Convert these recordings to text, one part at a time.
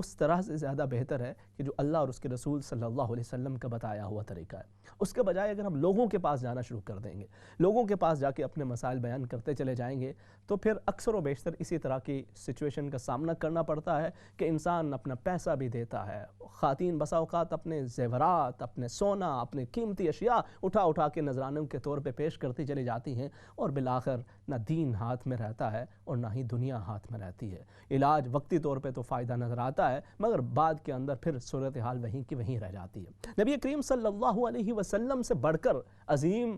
اس طرح سے زیادہ بہتر ہے کہ جو اللہ اور اس کے رسول صلی اللہ علیہ وسلم کا بتایا ہوا طریقہ ہے۔ اس کے بجائے اگر ہم لوگوں کے پاس جانا شروع کر دیں گے، لوگوں کے پاس جا کے اپنے مسائل بیان کرتے چلے جائیں گے، تو پھر اکثر و بیشتر اسی طرح کی سچویشن کا سامنا کرنا پڑتا ہے کہ انسان اپنا پیسہ بھی دیتا ہے، خواتین بسا اوقات اپنے زیورات، اپنے سونا، اپنے قیمتی اشیاء اٹھا کے نذرانوں کے طور پہ پیش کرتی چلی جاتی ہیں، اور بالآخر نہ دین ہاتھ میں رہتا ہے اور نہ ہی دنیا ہاتھ میں رہتی ہے۔ علاج وقتی طور پہ تو فائدہ نظر آتا ہے، مگر بعد کے اندر پھر صورتحال وہیں کی وہیں رہ جاتی ہے۔ نبی کریم صلی اللہ علیہ وسلم سے بڑھ کر عظیم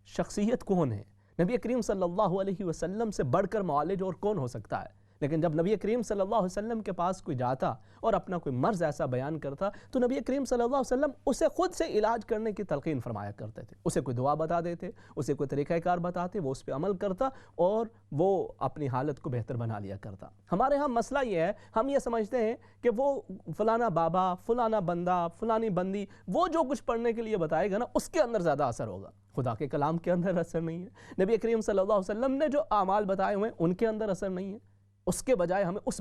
شخصیت کون ہے؟ نبی کریم صلی اللہ علیہ وسلم سے بڑھ کر معالج اور کون ہو سکتا ہے؟ لیکن جب نبی کریم صلی اللہ علیہ وسلم کے پاس کوئی جاتا اور اپنا کوئی مرض ایسا بیان کرتا تو نبی کریم صلی اللہ علیہ وسلم اسے خود سے علاج کرنے کی تلقین فرمایا کرتے تھے۔ اسے کوئی دعا بتا دیتے، اسے کوئی طریقہ کار بتاتے، وہ اس پہ عمل کرتا اور وہ اپنی حالت کو بہتر بنا لیا کرتا۔ ہمارے ہاں مسئلہ یہ ہے، ہم یہ سمجھتے ہیں کہ وہ فلانا بابا، فلانا بندہ، فلانی بندی وہ جو کچھ پڑھنے کے لیے بتائے گا نا، اس کے اندر زیادہ اثر ہوگا۔ خدا کے کلام کے اندر اثر نہیں ہے، نبی کریم صلی اللہ علیہ وسلم نے جو اعمال بتائے ہوئے ہیں ان کے اندر اثر نہیں ہے۔ اس کے بجائے ہمیں اس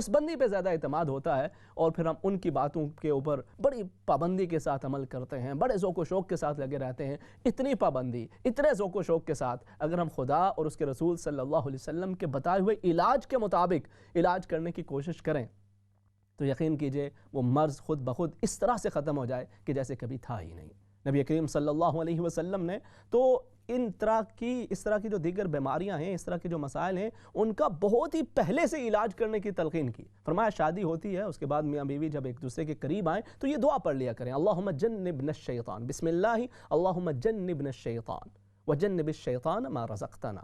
بندی پہ زیادہ اعتماد ہوتا ہے، اور پھر ہم ان کی باتوں کے اوپر بڑی پابندی کے ساتھ عمل کرتے ہیں، بڑے ذوق و شوق کے ساتھ لگے رہتے ہیں۔ اتنی پابندی، اتنے ذوق و شوق کے ساتھ اگر ہم خدا اور اس کے رسول صلی اللہ علیہ وسلم کے بتائے ہوئے علاج کے مطابق علاج کرنے کی کوشش کریں تو یقین کیجئے وہ مرض خود بخود اس طرح سے ختم ہو جائے کہ جیسے کبھی تھا ہی نہیں۔ نبی کریم صلی اللہ علیہ وسلم نے تو اس طرح کی جو دیگر بیماریاں ہیں، اس طرح کے جو مسائل ہیں، ان کا بہت ہی پہلے سے علاج کرنے کی تلقین کی۔ فرمایا شادی ہوتی ہے، اس کے بعد میاں بیوی جب ایک دوسرے کے قریب آئیں تو یہ دعا پڑھ لیا کریں، اللہم جنبنا الشیطان، بسم اللہ اللہم جنبنا الشیطان وجنب الشیطان ما رزقتنا۔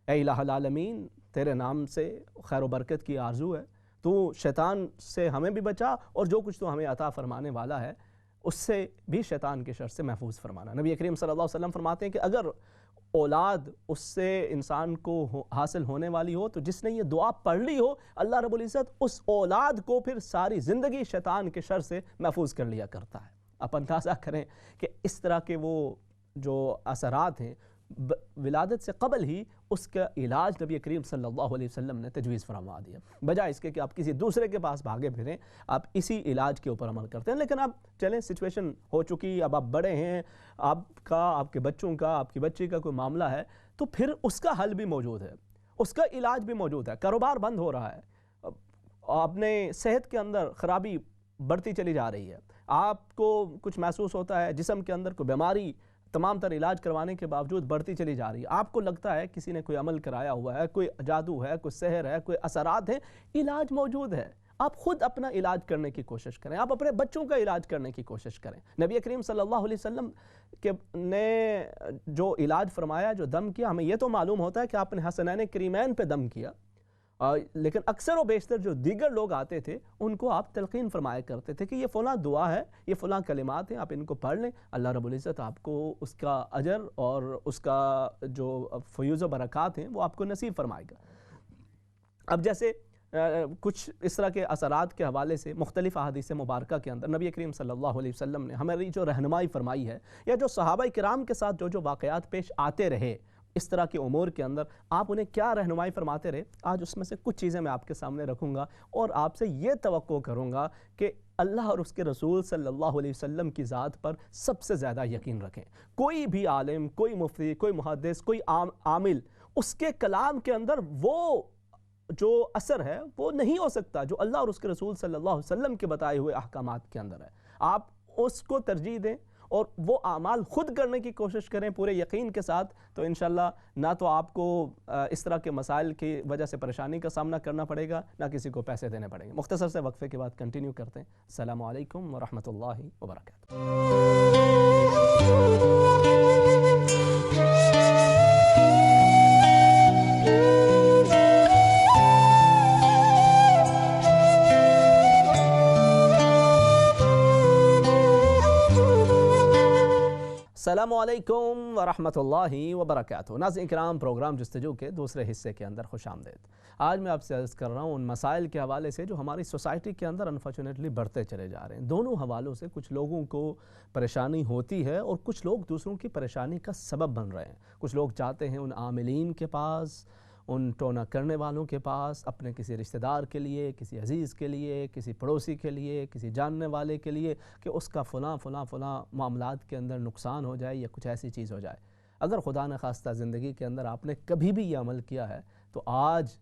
اے الہ العالمین، تیرے نام سے خیر و برکت کی آرزو ہے، تو شیطان سے ہمیں بھی بچا، اور جو کچھ تو ہمیں عطا فرمانے والا ہے اس سے بھی شیطان کے شر سے محفوظ فرمانا۔ نبی کریم صلی اللہ علیہ وسلم فرماتے ہیں کہ اگر اولاد اس سے انسان کو حاصل ہونے والی ہو تو جس نے یہ دعا پڑھ لی ہو، اللہ رب العزت اس اولاد کو پھر ساری زندگی شیطان کے شر سے محفوظ کر لیا کرتا ہے۔ آپ اندازہ کریں کہ اس طرح کے وہ جو اثرات ہیں، ولادت سے قبل ہی اس کا علاج نبی کریم صلی اللہ علیہ وسلم نے تجویز فرما دیا، بجائے اس کے کہ آپ کسی دوسرے کے پاس بھاگے پھریں، آپ اسی علاج کے اوپر عمل کرتے ہیں۔ لیکن اب چلیں سچویشن ہو چکی، اب آپ بڑے ہیں، آپ کے بچوں کا، آپ کی بچی کا کوئی معاملہ ہے، تو پھر اس کا حل بھی موجود ہے، اس کا علاج بھی موجود ہے۔ کاروبار بند ہو رہا ہے، اپنے صحت کے اندر خرابی بڑھتی چلی جا رہی ہے، آپ کو کچھ محسوس ہوتا ہے جسم کے اندر کوئی بیماری تمام تر علاج کروانے کے باوجود بڑھتی چلی جا رہی ہے، آپ کو لگتا ہے کسی نے کوئی عمل کرایا ہوا ہے، کوئی جادو ہے، کوئی سحر ہے، کوئی اثرات ہیں، علاج موجود ہے۔ آپ خود اپنا علاج کرنے کی کوشش کریں، آپ اپنے بچوں کا علاج کرنے کی کوشش کریں۔ نبی کریم صلی اللہ علیہ وسلم نے جو علاج فرمایا، جو دم کیا، ہمیں یہ تو معلوم ہوتا ہے کہ آپ نے حسنین کریمین پہ دم کیا، لیکن اکثر و بیشتر جو دیگر لوگ آتے تھے ان کو آپ تلقین فرمایا کرتے تھے کہ یہ فلاں دعا ہے، یہ فلاں کلمات ہیں، آپ ان کو پڑھ لیں، اللہ رب العزت آپ کو اس کا اجر اور اس کا جو فیوز و برکات ہیں وہ آپ کو نصیب فرمائے گا۔ اب جیسے کچھ اس طرح کے اثرات کے حوالے سے مختلف احادیث مبارکہ کے اندر نبی کریم صلی اللہ علیہ وسلم نے ہماری جو رہنمائی فرمائی ہے، یا جو صحابہ کرام کے ساتھ جو واقعات پیش آتے رہے اس طرح کے امور کے اندر، آپ انہیں کیا رہنمائی فرماتے رہے، آج اس میں سے کچھ چیزیں میں آپ کے سامنے رکھوں گا، اور آپ سے یہ توقع کروں گا کہ اللہ اور اس کے رسول صلی اللہ علیہ وسلم کی ذات پر سب سے زیادہ یقین رکھیں۔ کوئی بھی عالم، کوئی مفتی، کوئی محدث، کوئی عامل، اس کے کلام کے اندر وہ جو اثر ہے وہ نہیں ہو سکتا جو اللہ اور اس کے رسول صلی اللہ علیہ وسلم کے بتائے ہوئے احکامات کے اندر ہے۔ آپ اس کو ترجیح دیں اور وہ اعمال خود کرنے کی کوشش کریں پورے یقین کے ساتھ، تو انشاءاللہ نہ تو آپ کو اس طرح کے مسائل کی وجہ سے پریشانی کا سامنا کرنا پڑے گا، نہ کسی کو پیسے دینے پڑیں گے۔ مختصر سے وقفے کے بعد کنٹینیو کرتے ہیں۔ السلام علیکم ورحمۃ اللہ وبرکاتہ۔ السلام علیکم ورحمۃ اللہ وبرکاتہ۔ ناظرین کرام، پروگرام جستجو کے دوسرے حصے کے اندر خوش آمدید۔ آج میں آپ سے عرض کر رہا ہوں ان مسائل کے حوالے سے جو ہماری سوسائٹی کے اندر انفارچونیٹلی بڑھتے چلے جا رہے ہیں۔ دونوں حوالوں سے کچھ لوگوں کو پریشانی ہوتی ہے اور کچھ لوگ دوسروں کی پریشانی کا سبب بن رہے ہیں۔ کچھ لوگ جاتے ہیں ان عاملین کے پاس، ان ٹونا کرنے والوں کے پاس اپنے کسی رشتہ دار کے لیے، کسی عزیز کے لیے، کسی پڑوسی کے لیے، کسی جاننے والے کے لیے کہ اس کا فلاں فلاں فلاں معاملات کے اندر نقصان ہو جائے یا کچھ ایسی چیز ہو جائے۔ اگر خدا نخواستہ زندگی کے اندر آپ نے کبھی بھی یہ عمل کیا ہے تو آج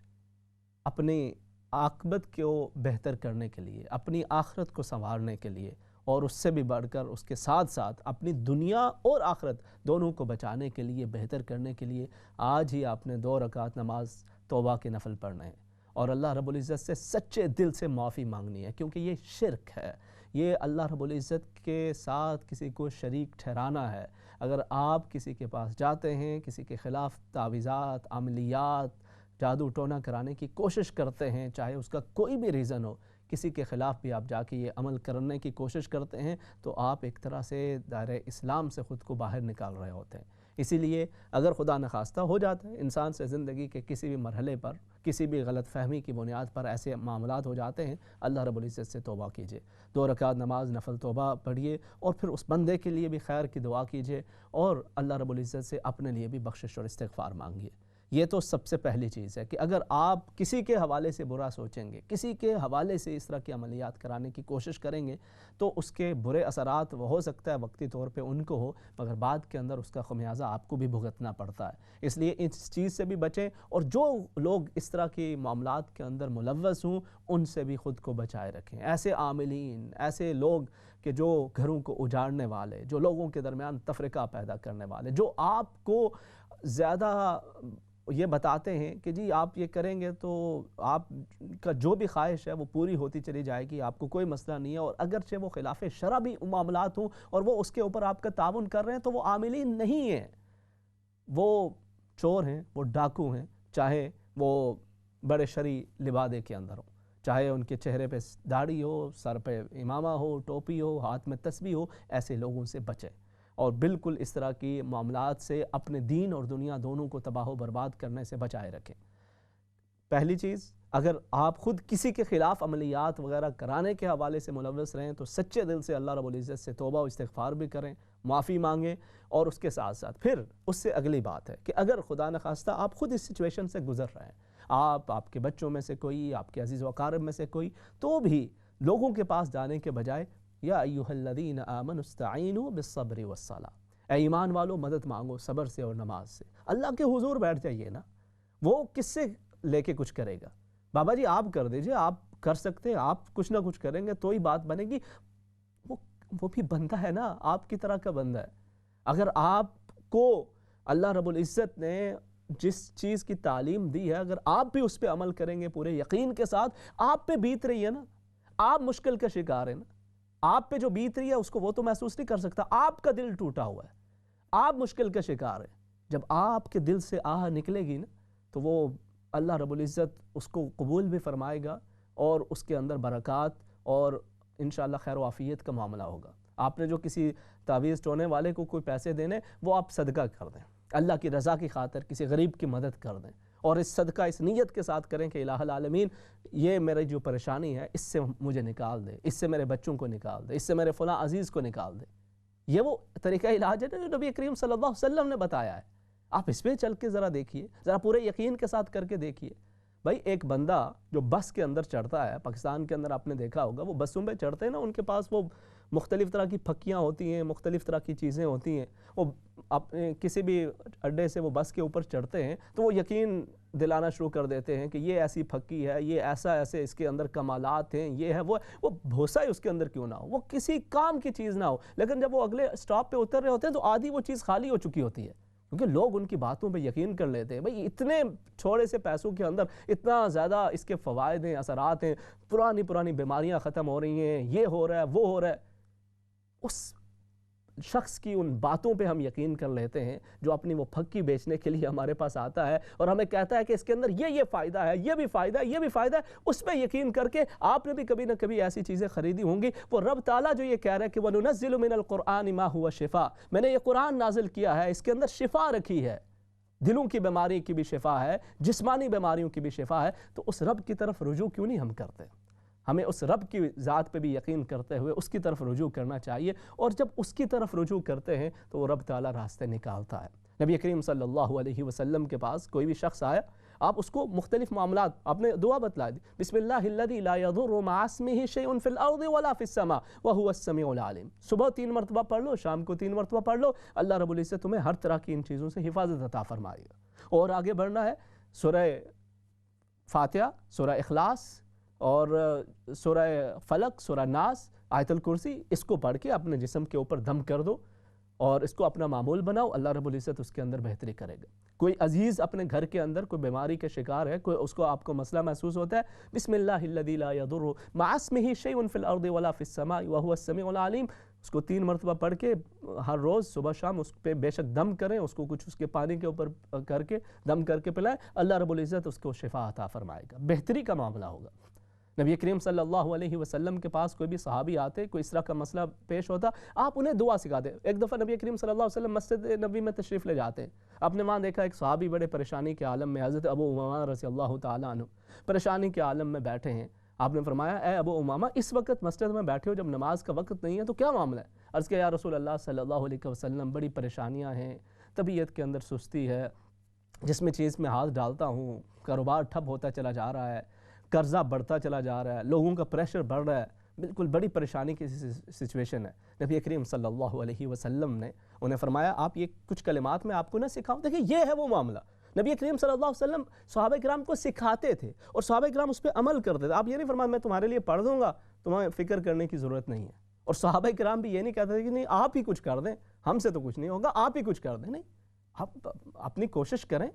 اپنی عاقبت کو بہتر کرنے کے لیے، اپنی آخرت کو سنوارنے کے لیے، اور اس سے بھی بڑھ کر اس کے ساتھ ساتھ اپنی دنیا اور آخرت دونوں کو بچانے کے لیے، بہتر کرنے کے لیے آج ہی آپ نے 2 رکعت نماز توبہ کے نفل پڑھنے ہیں اور اللہ رب العزت سے سچے دل سے معافی مانگنی ہے، کیونکہ یہ شرک ہے، یہ اللہ رب العزت کے ساتھ کسی کو شریک ٹھہرانا ہے۔ اگر آپ کسی کے پاس جاتے ہیں، کسی کے خلاف تعویذات، عملیات، جادو ٹونا کرانے کی کوشش کرتے ہیں، چاہے اس کا کوئی بھی ریزن ہو، کسی کے خلاف بھی آپ جا کے یہ عمل کرنے کی کوشش کرتے ہیں تو آپ ایک طرح سے دائرہ اسلام سے خود کو باہر نکال رہے ہوتے ہیں۔ اسی لیے اگر خدا نخواستہ ہو جاتا ہے انسان سے زندگی کے کسی بھی مرحلے پر، کسی بھی غلط فہمی کی بنیاد پر ایسے معاملات ہو جاتے ہیں، اللہ رب العزت سے توبہ کیجئے، 2 رکعت نماز نفل توبہ پڑھیے اور پھر اس بندے کے لیے بھی خیر کی دعا کیجئے اور اللہ رب العزت سے اپنے لیے بھی بخشش اور استغفار مانگیے۔ یہ تو سب سے پہلی چیز ہے کہ اگر آپ کسی کے حوالے سے برا سوچیں گے، کسی کے حوالے سے اس طرح کی عملیات کرانے کی کوشش کریں گے تو اس کے برے اثرات وہ ہو سکتا ہے وقتی طور پہ ان کو ہو، مگر بعد کے اندر اس کا خمیازہ آپ کو بھی بھگتنا پڑتا ہے۔ اس لیے اس چیز سے بھی بچیں اور جو لوگ اس طرح کی معاملات کے اندر ملوث ہوں ان سے بھی خود کو بچائے رکھیں۔ ایسے عاملین، ایسے لوگ کہ جو گھروں کو اجاڑنے والے، جو لوگوں کے درمیان تفرقہ پیدا کرنے والے، جو آپ کو زیادہ یہ بتاتے ہیں کہ جی آپ یہ کریں گے تو آپ کا جو بھی خواہش ہے وہ پوری ہوتی چلی جائے گی، آپ کو کوئی مسئلہ نہیں ہے، اور اگرچہ وہ خلاف شرع بھی معاملات ہوں اور وہ اس کے اوپر آپ کا تعاون کر رہے ہیں تو وہ عاملین نہیں ہیں، وہ چور ہیں، وہ ڈاکو ہیں، چاہے وہ بڑے شرعی لبادے کے اندر ہوں، چاہے ان کے چہرے پہ داڑھی ہو، سر پہ امامہ ہو، ٹوپی ہو، ہاتھ میں تسبیح ہو، ایسے لوگوں سے بچیں اور بالکل اس طرح کی معاملات سے اپنے دین اور دنیا دونوں کو تباہ و برباد کرنے سے بچائے رکھیں۔ پہلی چیز، اگر آپ خود کسی کے خلاف عملیات وغیرہ کرانے کے حوالے سے ملوث رہیں تو سچے دل سے اللہ رب العزت سے توبہ و استغفار بھی کریں، معافی مانگیں، اور اس کے ساتھ ساتھ پھر اس سے اگلی بات ہے کہ اگر خدا نخواستہ آپ خود اس سچویشن سے گزر رہے ہیں، آپ کے بچوں میں سے کوئی، آپ کے عزیز و اقارب میں سے کوئی، تو بھی لوگوں کے پاس جانے کے بجائے یا ایھا الذین آمنوا استعینوا بالصبر والصلاۃ، اے ایمان والو مدد مانگو صبر سے اور نماز سے۔ اللہ کے حضور بیٹھ جائیے نا، وہ کس سے لے کے کچھ کرے گا؟ بابا جی آپ کر دیجئے، آپ کر سکتے ہیں، آپ کچھ نہ کچھ کریں گے تو ہی بات بنے گی۔ وہ بھی بندہ ہے نا، آپ کی طرح کا بندہ ہے۔ اگر آپ کو اللہ رب العزت نے جس چیز کی تعلیم دی ہے، اگر آپ بھی اس پہ عمل کریں گے پورے یقین کے ساتھ، آپ پہ بیت رہی ہے نا، آپ مشکل کا شکار ہیں نا، آپ پہ جو بیت رہی ہے اس کو وہ تو محسوس نہیں کر سکتا، آپ کا دل ٹوٹا ہوا ہے، آپ مشکل کا شکار ہیں۔ جب آپ کے دل سے آہ نکلے گی نا تو وہ اللہ رب العزت اس کو قبول بھی فرمائے گا اور اس کے اندر برکات اور انشاءاللہ خیر و عافیت کا معاملہ ہوگا۔ آپ نے جو کسی تعویذ ٹونے والے کو کوئی پیسے دینے، وہ آپ صدقہ کر دیں، اللہ کی رضا کی خاطر کسی غریب کی مدد کر دیں، اور اس صدقہ اس نیت کے ساتھ کریں کہ الہ العالمین یہ میری جو پریشانی ہے اس سے مجھے نکال دے، اس سے میرے بچوں کو نکال دے، اس سے میرے فلاں عزیز کو نکال دے۔ یہ وہ طریقہ علاج ہے جو نبی کریم صلی اللہ علیہ وسلم نے بتایا ہے، آپ اس پہ چل کے ذرا دیکھیے، ذرا پورے یقین کے ساتھ کر کے دیکھیے۔ بھائی ایک بندہ جو بس کے اندر چڑھتا ہے، پاکستان کے اندر آپ نے دیکھا ہوگا، وہ بسوں پہ چڑھتے ہیں نا، ان کے پاس وہ مختلف طرح کی پھکیاں ہوتی ہیں، مختلف طرح کی چیزیں ہوتی ہیں، وہ کسی بھی اڈے سے وہ بس کے اوپر چڑھتے ہیں تو وہ یقین دلانا شروع کر دیتے ہیں کہ یہ ایسی پھکی ہے، یہ ایسے اس کے اندر کمالات ہیں، یہ ہے وہ بھوسا ہی اس کے اندر کیوں نہ ہو، وہ کسی کام کی چیز نہ ہو، لیکن جب وہ اگلے سٹاپ پہ اتر رہے ہوتے ہیں تو آدھی وہ چیز خالی ہو چکی ہوتی ہے، کیونکہ لوگ ان کی باتوں پہ یقین کر لیتے ہیں۔ بھئی اتنے چھوڑے سے پیسوں کے اندر اتنا زیادہ اس کے فوائد ہیں، اثرات ہیں، پرانی بیماریاں ختم ہو رہی ہیں، یہ ہو رہا ہے، وہ ہو رہا ہے۔ اس شخص کی ان باتوں پہ ہم یقین کر لیتے ہیں جو اپنی وہ پھکی بیچنے کے لیے ہمارے پاس آتا ہے اور ہمیں کہتا ہے کہ اس کے اندر یہ فائدہ ہے، یہ بھی فائدہ ہے، یہ بھی فائدہ ہے۔ اس پہ یقین کر کے آپ نے بھی کبھی نہ کبھی ایسی چیزیں خریدی ہوں گی۔ وہ رب تعالیٰ جو یہ کہہ رہا ہے کہ وَنُنَزِّلُ مِنَ الْقُرْآنِ مَا هُوَ شِفَاء، میں نے یہ قرآن نازل کیا ہے، اس کے اندر شفا رکھی ہے، دلوں کی بیماری کی بھی شفا ہے، جسمانی بیماریوں کی بھی شفا ہے۔ تو اس رب کی طرف رجوع کیوں نہیں ہم کرتے؟ ہمیں اس رب کی ذات پہ بھی یقین کرتے ہوئے اس کی طرف رجوع کرنا چاہیے، اور جب اس کی طرف رجوع کرتے ہیں تو وہ رب تعالیٰ راستے نکالتا ہے۔ نبی کریم صلی اللہ علیہ وسلم کے پاس کوئی بھی شخص آیا، آپ اس کو مختلف معاملات آپ نے دعا بتلا دی، بسم اللہ الذی لا یضر مع اسمہ شیء فی الارض ولا فی السماء وہو السمیع العلیم. صبح 3 مرتبہ پڑھ لو، شام کو 3 مرتبہ پڑھ لو، اللہ رب العزت تمہیں ہر طرح کی ان چیزوں سے حفاظت عطا فرمائے گا. اور آگے بڑھنا ہے، سورہ فاتحہ، سورہ اخلاص اور سورہ فلق، سورہ ناس، آیت الکرسی، اس کو پڑھ کے اپنے جسم کے اوپر دم کر دو اور اس کو اپنا معمول بناؤ. اللہ رب العزت اس کے اندر بہتری کرے گا. کوئی عزیز اپنے گھر کے اندر کوئی بیماری کا شکار ہے، کوئی اس کو آپ کو مسئلہ محسوس ہوتا ہے، بسم اللہ الذی لا یضر مع اسمہ شیء فی الارض ولا فی السماء وہو السمیع العلیم، اس کو 3 مرتبہ پڑھ کے ہر روز صبح شام اس پہ بے شک دم کریں، اس کو کچھ اس کے پانی کے اوپر کر کے دم کر کے پلائیں، اللہ رب العزت اس کو شفا عطا فرمائے گا، بہتری کا معاملہ ہوگا. نبی کریم صلی اللہ علیہ وسلم کے پاس کوئی بھی صحابی آتے، کوئی اس طرح کا مسئلہ پیش ہوتا، آپ انہیں دعا سکھاتے. ایک دفعہ نبی کریم صلی اللہ علیہ وسلم مسجد نبی میں تشریف لے جاتے ہیں، آپ نے وہاں دیکھا ایک صحابی بڑے پریشانی کے عالم میں، حضرت ابو امامہ رضی اللہ تعالیٰ عنہ پریشانی کے عالم میں بیٹھے ہیں. آپ نے فرمایا، اے ابو امامہ اس وقت مسجد میں بیٹھے ہو جب نماز کا وقت نہیں ہے تو کیا معاملہ ہے؟ عرض کیا، یا رسول اللہ صلی اللہ علیہ وسلم بڑی پریشانیاں ہیں، طبیعت کے اندر سستی ہے، جس میں چیز میں ہاتھ ڈالتا ہوں کاروبار ٹھپ ہوتا چلا جا رہا ہے، قرضہ بڑھتا چلا جا رہا ہے، لوگوں کا پریشر بڑھ رہا ہے، بالکل بڑی پریشانی کی سچویشن ہے. نبی کریم صلی اللہ علیہ وسلم نے انہیں فرمایا، آپ یہ کچھ کلمات میں آپ کو نہ سکھاؤں؟ دیکھیں یہ ہے وہ معاملہ. نبی کریم صلی اللہ علیہ وسلم صحابہ کرام کو سکھاتے تھے اور صحابہ کرام اس پہ عمل کرتے تھے. آپ یہ نہیں فرمایا میں تمہارے لیے پڑھ دوں گا، تمہیں فکر کرنے کی ضرورت نہیں ہے. اور صحابہ کرام بھی یہ نہیں کہتے تھے کہ نہیں آپ ہی کچھ کر دیں، ہم سے تو کچھ نہیں ہوگا، آپ ہی کچھ کر دیں. نہیں، آپ اپنی کوشش کریں،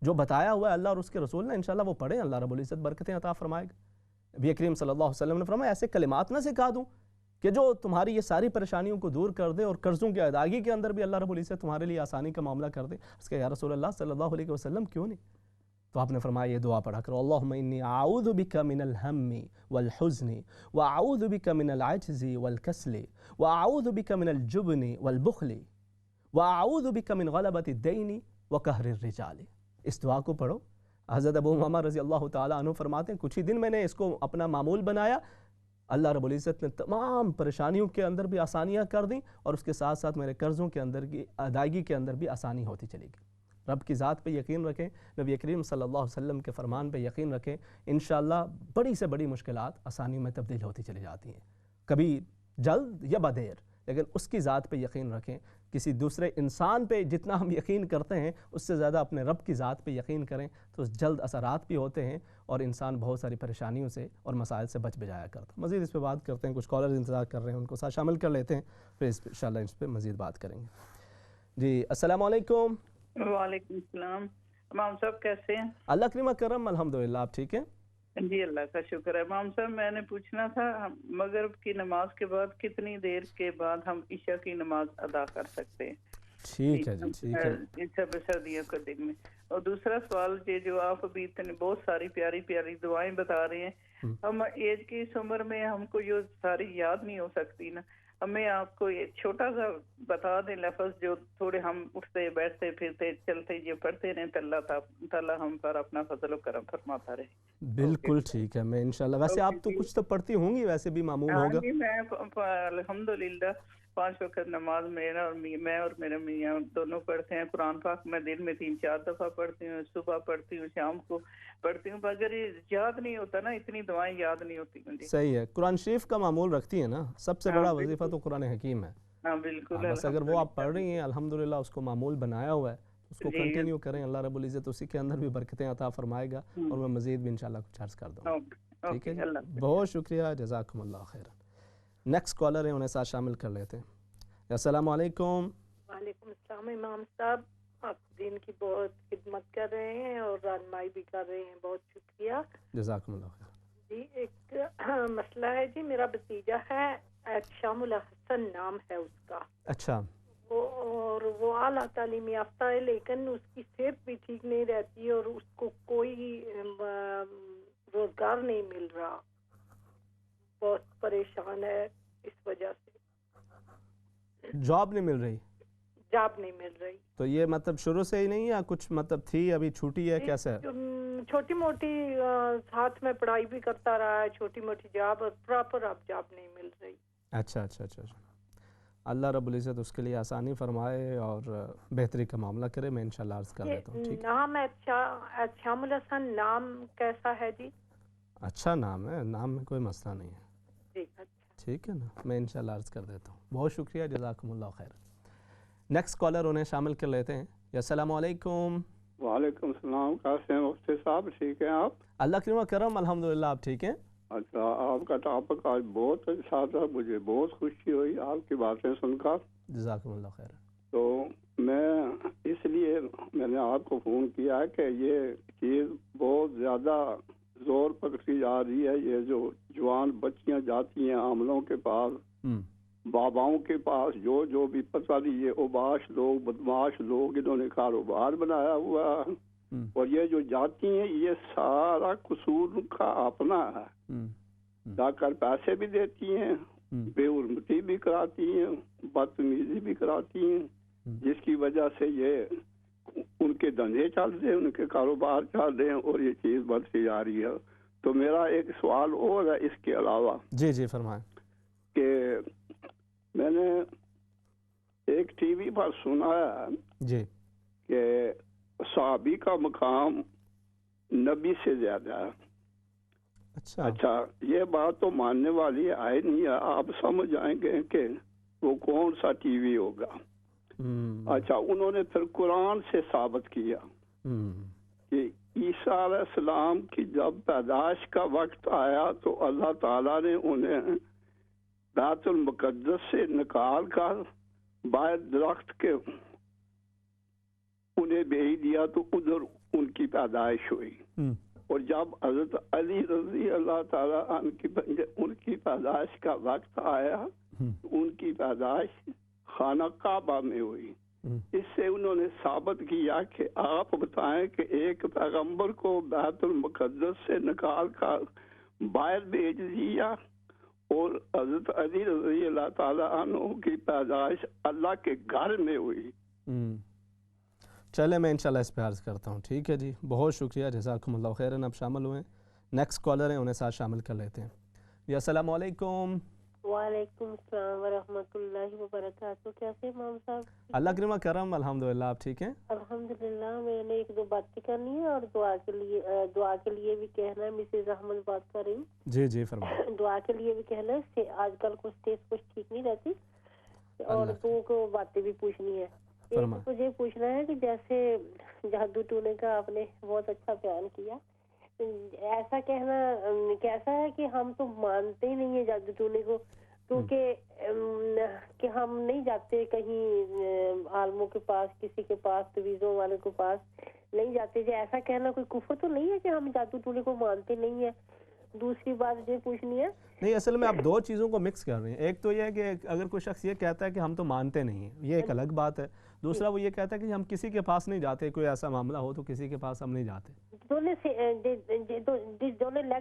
جو بتایا ہوا ہے اللہ اور اس کے رسول نے انشاءاللہ وہ پڑھیں، اللہ رب العزت برکتیں عطا فرمائے گا. نبی کریم صلی اللہ علیہ وسلم نے فرمایا ایسے کلمات نہ سکھا دوں کہ جو تمہاری یہ ساری پریشانیوں کو دور کر دے اور قرضوں کی ادائیگی کے اندر بھی اللہ رب العزت تمہارے لیے آسانی کا معاملہ کر دے. اس کے یا رسول اللہ صلی اللہ علیہ وسلم کیوں نہیں؟ تو آپ نے فرمایا یہ دعا پڑھا کرو، اللہم انی اعوذ بک من الہم والحزن واعوذ بک من العجز والکسل واعوذ بک من الجبن والبخل واعوذ بک من غلبۃ الدین وقہر الرجال. اس دعا کو پڑھو. حضرت ابو امامہ رضی اللہ تعالیٰ عنہ فرماتے ہیں کچھ ہی دن میں نے اس کو اپنا معمول بنایا، اللہ رب العزت نے تمام پریشانیوں کے اندر بھی آسانیاں کر دیں اور اس کے ساتھ ساتھ میرے قرضوں کے اندر کی ادائیگی کے اندر بھی آسانی ہوتی چلی گئی. رب کی ذات پہ یقین رکھیں، نبی کریم صلی اللہ علیہ وسلم کے فرمان پہ یقین رکھیں، انشاءاللہ بڑی سے بڑی مشکلات آسانی میں تبدیل ہوتی چلی جاتی ہیں، کبھی جلد یا بدیر، لیکن اس کی ذات پہ یقین رکھیں. کسی دوسرے انسان پہ جتنا ہم یقین کرتے ہیں اس سے زیادہ اپنے رب کی ذات پہ یقین کریں تو جلد اثرات بھی ہوتے ہیں اور انسان بہت ساری پریشانیوں سے اور مسائل سے بچ بجایا کرتا. مزید اس پہ بات کرتے ہیں، کچھ کالرز انتظار کر رہے ہیں، ان کو ساتھ شامل کر لیتے ہیں، پھر انشاءاللہ اس پہ مزید بات کریں گے. جی السلام علیکم. وعلیکم السلام. امام صاحب کیسے ہیں؟ اللہ کریم کرم، الحمدللہ. آپ ٹھیک ہیں؟ جی اللہ کا شکر ہے. امام صاحب میں نے پوچھنا تھا مغرب کی نماز کے بعد کتنی دیر کے بعد ہم عشاء کی نماز ادا کر سکتے ہیں؟ ٹھیک ہے جی، ٹھیک ہے. سردیوں کے دن میں. اور دوسرا سوال یہ جو آپ ابھی اتنی بہت ساری پیاری پیاری دعائیں بتا رہے ہیں، ہم ایج کی اس عمر میں ہم کو یہ ساری یاد نہیں ہو سکتی نا، ہمیں آپ کو یہ چھوٹا سا بتا دیں لفظ جو تھوڑے ہم اٹھتے بیٹھتے پھرتے چلتے یہ پڑھتے رہیں تو اللہ تعالیٰ ہم پر اپنا فضل و کرم فرماتا رہے. بالکل ٹھیک ہے، میں انشاءاللہ. ویسے آپ تو کچھ تو پڑھتی ہوں گی، ویسے بھی معمول ہوگا. جی میں الحمدللہ 5 وقت نماز میں اور میرے میاں دونوں پڑھتے ہیں. قرآن پاک میں دن میں 3-4 دفعہ پڑھتی ہوں، صبح پڑھتی ہوں، شام کو پڑھتی ہوں. اگر یاد نہیں ہوتا نا، اتنی دعائیں یاد نہیں ہوتی مجھے. صحیح ہے، قرآن شریف کا معمول رکھتی ہیں نا، سب سے بڑا وظیفہ تو قرآن حکیم ہے. ہاں بالکل. بس اگر وہ آپ پڑھ رہی ہیں الحمدللہ، اس کو معمول بنایا ہوا ہے، اس کو کنٹینیو کریں، اللہ رب العزت اسی کے اندر بھی برکتیں عطا فرمائے گا اور میں مزید بھی انشاءاللہ کچھ عرض کر دوں. ٹھیک ہے جی، بہت شکریہ، جزاکم اللہ خیر. نیکسٹ کالر ہیں، انہیں ساتھ شامل کر لیتے ہیں. السلام علیکم. وعلیکم السلام. امام صاحب آپ دین کی بہت خدمت کر رہے ہیں اور رہنمائی بھی کر رہے ہیں، بہت شکریہ. جزاکم اللہ خیر. جی ایک مسئلہ ہے جی، میرا بھتیجا ہے شام الحسن نام ہے اس کا. اچھا. اور وہ اعلیٰ تعلیم یافتہ ہے لیکن اس کی صحت بھی ٹھیک نہیں رہتی اور اس کو کوئی روزگار نہیں مل رہا، بہت پریشان ہے اس وجہ سے. جاب نہیں مل رہی؟ جاب نہیں مل رہی. تو یہ مطلب شروع سے ہی نہیں، یا کچھ مطلب تھی ابھی چھوٹی ہے، کیسے ہے؟ چھوٹی موٹی ساتھ میں پڑھائی بھی کرتا رہا ہے، چھوٹی موٹی جاب، اور پراپر اب جاب نہیں مل رہی. اچھا اچھا اچھا. اللہ رب العزت اس کے لیے آسانی فرمائے اور بہتری کا معاملہ کرے. میں انشاءاللہ عرض کر دیتا ہوں. ٹھیک ہے. نام شام الحسن نام کیسا ہے جی؟ اچھا نام ہے, نام میں کوئی مسئلہ نہیں ہے. جی اچھا. ٹھیک ہے نا, میں انشاءاللہ عرض کر دیتا ہوں. بہت شکریہ, جزاکم اللہ خیر. نیکسٹ کالر انہیں شامل کر لیتے ہیں. السلام علیکم. وعلیکم السلام. کیسے ہیں مفتی صاحب؟ ٹھیک ہیں آپ؟ اللہ کرم و کرم, الحمدللہ. آپ ٹھیک ہیں؟ اچھا, آپ کا ٹاپک آج بہت اچھا تھا, مجھے بہت خوشی ہوئی آپ کی باتیں سن کر. جزاکم اللہ خیر. تو میں اس لیے میں نے آپ کو فون کیا کہ یہ چیز بہت زیادہ زور پکڑی جا رہی ہے. یہ جو جوان بچیاں جاتی ہیں عاملوں کے پاس, باباؤں کے پاس, جو بھی پتہ نہیں, یہ اوباش لوگ, بدماش لوگ, انہوں نے کاروبار بنایا ہوا ہے. اور یہ جو جاتی ہیں یہ سارا قصور ان کا اپنا ہے. جا کر پیسے بھی دیتی ہیں, بے حرمتی بھی کراتی ہیں, بدتمیزی بھی کراتی ہیں, جس کی وجہ سے یہ ان کے دھندے چل رہے ہیں, ان کے کاروبار چل رہے ہیں, اور یہ چیز بڑھتی جا رہی ہے. تو میرا ایک سوال اور ہے اس کے علاوہ. جی جی فرمائیں. کہ میں نے ایک ٹی وی پر سنا ہے جی کہ صحابی کا مقام نبی سے زیادہ ہے. اچھا, یہ بات تو ماننے والی آئے نہیں ہے. آپ سمجھ آئیں گے کہ وہ کون سا ٹی وی ہوگا. اچھا, انہوں نے پھر قرآن سے ثابت کیا کہ عیسیٰ علیہ السلام کی جب پیدائش کا وقت آیا تو اللہ تعالیٰ نے انہیں بیت المقدس سے نکال کر باہر درخت کے انہیں بھیج دیا, تو ادھر ان کی پیدائش ہوئی. اور جب حضرت علی رضی اللہ تعالیٰ عنہ ان کی پیدائش کا وقت آیا, ان کی پیدائش خانہ کعبہ میں ہوئی. اس سے انہوں نے ثابت کیا کہ آپ بتائیں کہ ایک پیغمبر کو بیت المقدس سے نکال کر باہر بھیج دیا, اور حضرت علی رضی اللہ تعالیٰ عنہ کی پیدائش اللہ کے گھر میں ہوئی. چلے, میں انشاءاللہ اس پہ عرض کرتا ہوں. ٹھیک ہے جی, بہت شکریہ, جزاکم اللہ خیرن. اب شامل ہوئے, نیکسٹ کالر ہیں, انہیں ساتھ شامل کر لیتے ہیں. جی السلام علیکم. وعلیکم السلام ورحمۃ اللہ وبرکاتہ. کیسے امام صاحب؟ اللہ کرم و کرم, الحمدللہ. آپ ٹھیک ہیں؟ الحمدللہ. میں نے ایک دو باتیں کرنی ہے اور دعا کے لیے بھی کہنا ہے. مسز احمد بات کر رہی ہوں. جی جی فرمائیں. دعا کے لیے بھی کہنا ہے. آج کل کچھ ٹھیک نہیں رہتی, اور دو کو باتیں بھی پوچھنی ہے. ایک مجھے پوچھنا ہے کہ جیسے جادو ٹونے کا آپ نے بہت اچھا بیان کیا, ایسا کہنا کیسا ہے کہ ہم تو مانتے ہی نہیں ہیں جادو ٹونے کو, کیونکہ کہ ہم نہیں جاتے کہیں عالموں کے پاس, کسی کے پاس, تویزوں والے کے پاس نہیں جاتے. جو ایسا کہنا کوئی کفر تو نہیں ہے کہ ہم جادو ٹونے کو مانتے نہیں ہیں؟ دوسری بات یہ پوچھنی ہے. نہیں, اصل میں آپ دو چیزوں کو مکس کر رہے ہیں. ایک تو یہ ہے کہ اگر کوئی شخص یہ کہتا ہے کہ ہم تو مانتے نہیں ہیں, یہ ایک الگ بات ہے. دوسرا وہ یہ کہتا ہے کہ ہم کسی کے پاس نہیں جاتے, کوئی ایسا معاملہ ہو تو کسی کے پاس ہم نہیں جاتے. دونوں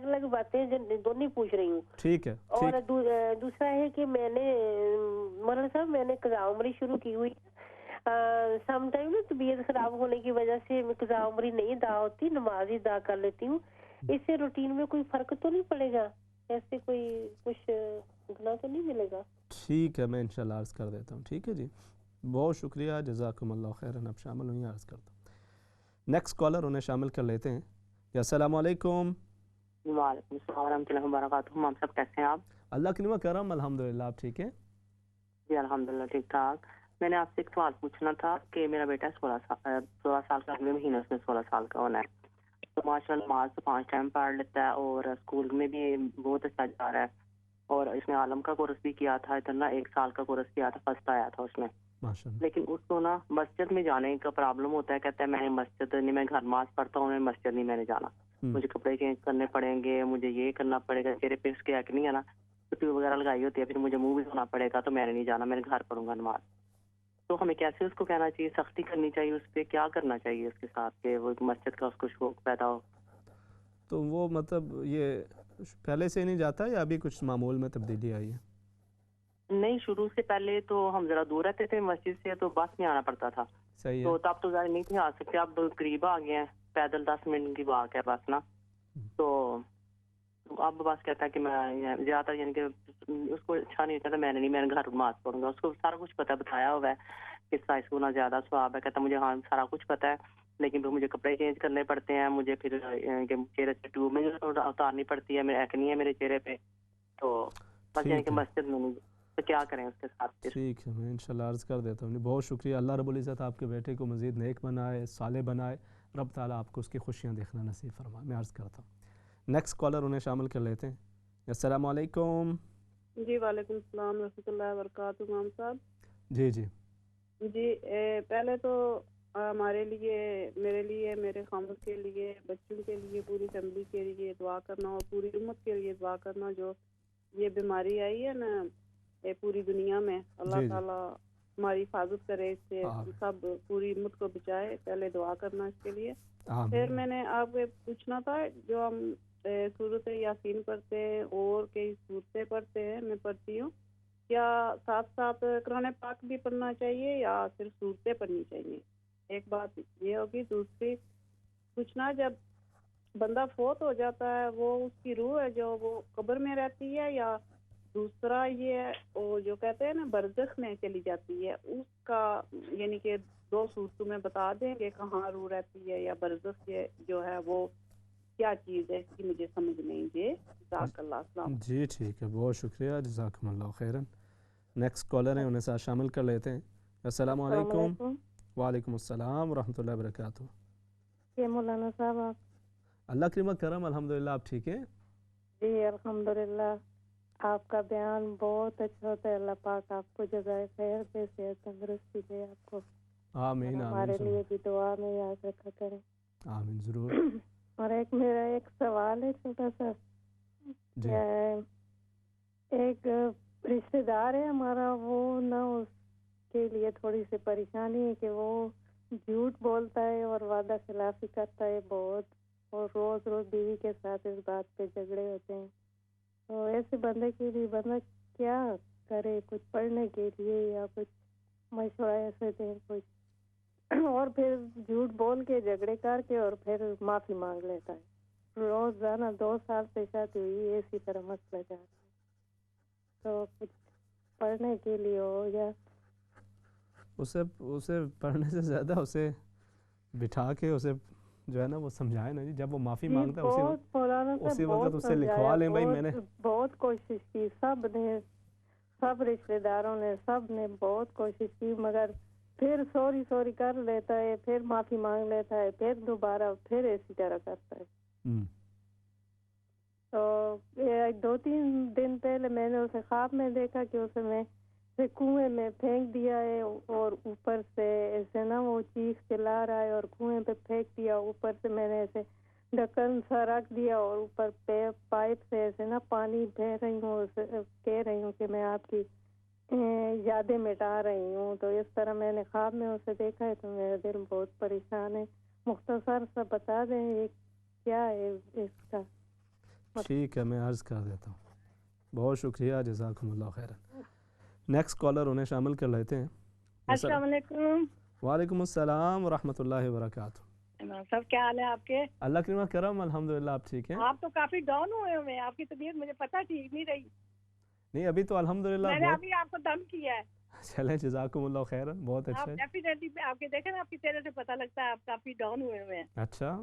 الگ باتیں دونوں پوچھ رہی ہوں. ٹھیک ہے. اور دوسرا ہے کہ میں نے مولانا صاحب میں نے قضاء عمری شروع کی ہوئی. سم ٹائم نا طبیعت خراب ہونے کی وجہ سے قضاء عمری نہیں ادا ہوتی, نماز ہی ادا کر لیتی ہوں. اس سے روٹین میں کوئی فرق تو نہیں پڑے گا؟ ایسے کوئی کچھ گناہ تو نہیں ملے گا؟ ٹھیک ہے, میں انشاءاللہ عرض کر دیتا ہوں. ٹھیک ہے جی, بہت شکریہ, جزاکم اللہ خیرن. اب شامل ہوئیں, عرض کرتا ہوں. نیکسٹ کالر انہیں شامل کر لیتے ہیں. السلام علیکم. وعلیکم السلام ورحمۃ اللہ وبرکاتہ. ہم سب کیسے ہیں آپ؟ اللہ کرم و کرم, الحمدللہ. آپ ٹھیک ہیں؟ جی الحمدللہ ٹھیک ٹھاک. میں نے آپ سے ایک سوال پوچھنا تھا کہ میرا بیٹا 16 سال کا اگلے مہینے اس میں 16 سال کا ہونا ہے. تو ماشاء اللہ نماز تو 5 ٹائم پڑھ لیتا ہے, اور اسکول میں بھی بہت اچھا جا رہا ہے, اور اس نے عالم کا کورس بھی کیا تھا. اتنا 1 سال کا کورس کیا تھا, فرسٹ آیا تھا اس میں. لیکن اس کو نا مسجد میں جانے کا پرابلم ہوتا ہے. کہتا ہے میں نے مسجد نہیں, میں گھر نماز پڑھتا ہوں, میں مسجد نہیں میں نے جانا, مجھے کپڑے چینج کرنے پڑیں گے, مجھے یہ کرنا پڑے گا, چہرے پہ اس کے ایکنگ ہے نا, چھٹی وغیرہ لگائی ہوتی ہے, پھر مجھے منہ بھی دھونا پڑے گا, تو میں نے نہیں جانا, میں نے گھر پڑھوں گا نماز. تو ہمیں کیسے اس کو کہنا چاہیے, سختی کرنی چاہیے اس پہ, کیا کرنا چاہیے اس کے ساتھ کہ وہ مسجد کا اس کو شوق پیدا ہو؟ تو وہ مطلب یہ پہلے سے نہیں جاتا یا ابھی کچھ معمول میں تبدیلی آئی ہے؟ نہیں, شروع سے پہلے تو ہم ذرا دور رہتے تھے مسجد سے, تو بس میں آنا پڑتا تھا. صحیح ہے. تو تب تو ظاہر نہیں تھے آ سکتے, اب قریب آ گئے ہیں, پیدل 10 منٹ کی واک ہے بس نا. تو اب بس کہتا ہے کہ میں زیادہ یعنی کہ اس کو اچھا نہیں کہتا، میں گھر نماز پڑھوں گا. اس کو سارا کچھ پتا بتایا ہوا ہے کہ 27 گنا زیادہ ثواب ہے. کہتا مجھے ہاں سارا کچھ پتا ہے، لیکن پھر مجھے کپڑے چینج کرنے پڑتے ہیں، مجھے پھر چہرے سے ٹیوب میں اتارنی پڑتی ہے، میرے ایکنی ہے میرے چہرے پہ. تو بس یعنی کہ مسجد میں نہیں، تو کیا کریں اس کے ساتھ؟ ٹھیک ہے، میں انشاءاللہ عرض کر دیتا ہوں. بہت شکریہ. اللہ رب العزت آپ کے بیٹے کو مزید نیک بنائے، صالح بنائے. رب تعالیٰ آپ کو اس کی خوشیاں دیکھنا نصیب فرمائے. میں عرض کرتا ہوں نیکسٹ کالر انہیں شامل کر لیتے ہیں. السلام علیکم. جی وعلیکم السلام ورحمۃ اللہ وبرکاتہ. امام صاحب جی جی جی پہلے تو ہمارے لیے، میرے لیے، میرے خاندان کے لیے، بچوں کے لیے، پوری فیملی کے لیے دعا کرنا، اور پوری امت کے لیے دعا کرنا. جو یہ بیماری آئی ہے نا پوری دنیا میں، اللہ تعالیٰ ہماری حفاظت کرے اس سے، سب پوری امت کو بچائے. پہلے دعا کرنا اس کے لیے. پھر میں نے آپ کو پوچھنا تھا، جو ہم سورۃ یاسین پڑھتے ہیں اور کئی سورتیں پڑھتے ہیں، میں پڑھتی ہوں، کیا ساتھ ساتھ قرآن پاک بھی پڑھنا چاہیے یا صرف سورتیں پڑھنی چاہیے؟ ایک بات یہ ہوگی. دوسری پوچھنا، جب بندہ فوت ہو جاتا ہے، وہ اس کی روح ہے جو وہ قبر میں رہتی ہے، یا دوسرا یہ وہ جو کہتے ہیں نا برزخ میں چلی جاتی ہے، اس کا یعنی کہ 2 صورتوں میں بتا دیں کہ کہاں روح رہتی ہے، یا برزخ جو ہے وہ کیا چیز ہے، کہ مجھے سمجھ نہیں. جزاک اللہ. السلام. جی ٹھیک ہے، بہت شکریہ، جزاکم اللہ خیرا. نیکسٹ کالر ہیں، انہیں ساتھ شامل کر لیتے ہیں. السلام علیکم. وعلیکم السلام ورحمۃ اللہ وبرکاتہ. یہ مولانا صاحب آپ؟ اللہ کریم کرم، الحمدللہ. آپ ٹھیک ہیں؟ جی الحمدللہ. آپ کا بیان بہت اچھا ہوتا ہے. اللہ پاک آپ کو جزائے خیر دے، صحت تندرستی دے آپ کو. آمین. ہمارے لیے بھی دعا میں یاد رکھا کریں. آمین ضرور. اور میرا ایک سوال ہے چھوٹا سا. ایک رشتہ دار ہے ہمارا، وہ نہ اس کے لیے تھوڑی سی پریشانی ہے کہ وہ جھوٹ بولتا ہے اور وعدہ خلافی کرتا ہے بہت، اور روز روز بیوی کے ساتھ اس بات پہ جھگڑے ہوتے ہیں. تو ایسے بندے کے لیے بندہ کیا کرے؟ کچھ پڑھنے کے لیے یا کچھ مشورہ ایسے دیں کچھ. اور پھر جھوٹ بول کے جھگڑے کر کے اور پھر معافی مانگ لیتا ہے. روزانہ 2 سال سے شادی ہوئی، اسی طرح مسئلہ جا رہا ہے. تو کچھ پڑھنے کے لیے ہو، یا اسے پڑھنے سے زیادہ اسے بٹھا کے اسے جو ہے نا وہ سمجھائے نا جی. جب وہ معافی مانگتا ہے اسی وقت اسے لکھوا لیں. بھائی میں نے بہت کوشش کی، سب رشتے داروں نے، سب نے بہت کوشش کی، مگر پھر سوری کر لیتا ہے، پھر معافی مانگ لیتا ہے، پھر دوبارہ پھر اسی طرح کرتا ہے. تو 2-3 دن پہلے میں نے اسے خواب میں دیکھا کہ اسے میں کنویں میں پھینک دیا ہے، اور اوپر سے ایسے نا وہ چیخ چلا رہا ہے اور کنویں پہ پھینک دیا. اوپر سے میں نے ایسے ڈھکن سا رکھ دیا اور اوپر پائپ سے ایسے نا پانی بہ رہی ہوں، کہہ رہی ہوں کہ میں آپ کی یادیں مٹا رہی ہوں. تو اس طرح میں نے خواب میں اسے دیکھا ہے. تو میرا دل بہت پریشان ہے. مختصر سا بتا دیں یہ کیا ہے اس کا. ٹھیک ہے، میں عرض کر دیتا ہوں. بہت شکریہ، جزاکم اللہ خیرا. نیکسٹ کالر انہیں شامل کر لیتے ہیں. السلام علیکم. وعلیکم السلام ورحمۃ اللہ وبرکاتہ. سب کیا حال ہے آپ کے؟ اللہ کریم کرم، الحمدللہ. آپ ٹھیک ہیں؟ آپ تو کافی ڈاؤن ہوئے ہوئے ہیں، آپ کی طبیعت مجھے پتہ ٹھیک نہیں رہی. نہیں ابھی تو الحمدللہ میں نے ابھی آپ کو دم کیا ہے. چلیں جزاکم اللہ خیرا، بہت اچھا ہے. ڈیفینیٹلی آپ کے دیکھیں نا، آپ کی چہرے سے پتہ لگتا ہے آپ کافی ڈاؤن ہوئے ہوئے ہیں. اچھا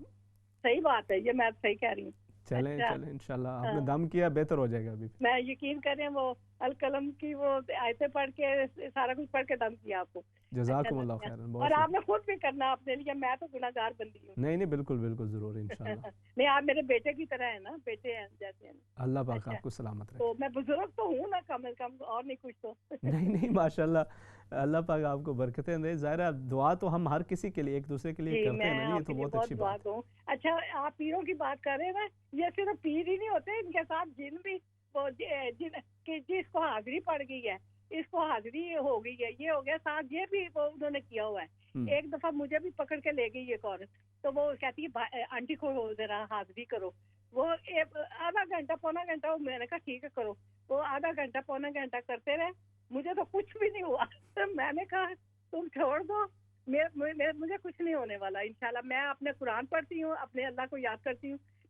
صحیح بات ہے، یہ میں صحیح کہہ رہی ہوں. چلیں انشاءاللہ. آپ نے دم کیا، بہتر ہو جائے گا. ابھی میں یقین کریں وہ القلم کی وہ آیتیں پڑھ کے سارا کچھ پڑھ کے دم کیا آپ کو. جزاکم اللہ خیرا. اور آپ نے خود بھی کرنا اپنے لیے، میں تو گناہ گار بندی ہوں. نہیں بالکل ضرور انشاءاللہ. نہیں آپ میرے بیٹے کی طرح ہیں نا، بیٹے ہیں جیسے ہیں. اللہ پاک آپ کو سلامت رکھے. تو میں بزرگ تو ہوں نا کم از کم، اور نہیں کچھ تو. نہیں ماشاءاللہ، اللہ پاک آپ کو برکتیں دے. ظاہر ہے دعا تو ہم ہر کسی کے لیے ایک دوسرے کے لیے کرتے ہیں نا. یہ تو بہت اچھی بات ہے. اچھا آپ پیروں کی بات کر رہے ہیں نا، یہ صرف پیر ہی نہیں ہوتے، ان کے ساتھ جن بھی، جس کو حاضری پڑ گئی ہے، اس کو حاضری ہو گئی ہے، یہ ہو گیا ساتھ، یہ بھی وہ انہوں نے کیا ہوا ہے. ایک دفعہ مجھے بھی پکڑ کے لے گئی ایک عورت، تو وہ کہتی ہے آنٹی کو ذرا حاضری کرو. وہ آدھا گھنٹہ پونا گھنٹہ، میں نے کہا ٹھیک ہے کرو. وہ آدھا گھنٹہ پونا گھنٹہ کرتے رہے، مجھے تو کچھ بھی نہیں ہوا. میں نے کہا تم چھوڑ دو، مجھے کچھ نہیں ہونے والا انشاءاللہ. میں اپنے قرآن پڑھتی ہوں، اپنے اللہ کو یاد کرتی ہوں،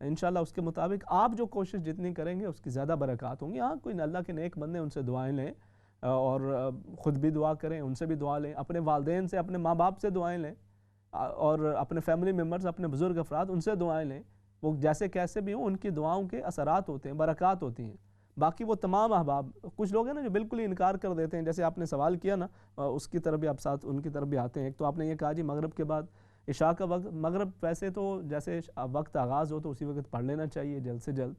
انشاءاللہ اس کے مطابق آپ جو کوشش جتنی کریں گے اس کی زیادہ برکات ہوں گی. ہاں کوئی اللہ کے نیک بندے ان سے دعائیں لیں اور خود بھی دعا کریں, ان سے بھی دعا لیں, اپنے والدین سے, اپنے ماں باپ سے دعائیں لیں, اور اپنے فیملی ممبرز, اپنے بزرگ افراد, ان سے دعائیں لیں. وہ جیسے کیسے بھی ہوں ان کی دعاؤں کے اثرات ہوتے ہیں, برکات ہوتی ہیں. باقی وہ تمام احباب, کچھ لوگ ہیں نا جو بالکل ہی انکار کر دیتے ہیں, جیسے آپ نے سوال کیا نا اس کی طرف بھی آپ ساتھ ان کی طرف بھی آتے ہیں. ایک تو آپ نے یہ کہا جی مغرب کے بعد عشاء کا وقت, مغرب ویسے تو جیسے وقت آغاز ہو تو اسی وقت پڑھ لینا چاہیے جلد سے جلد,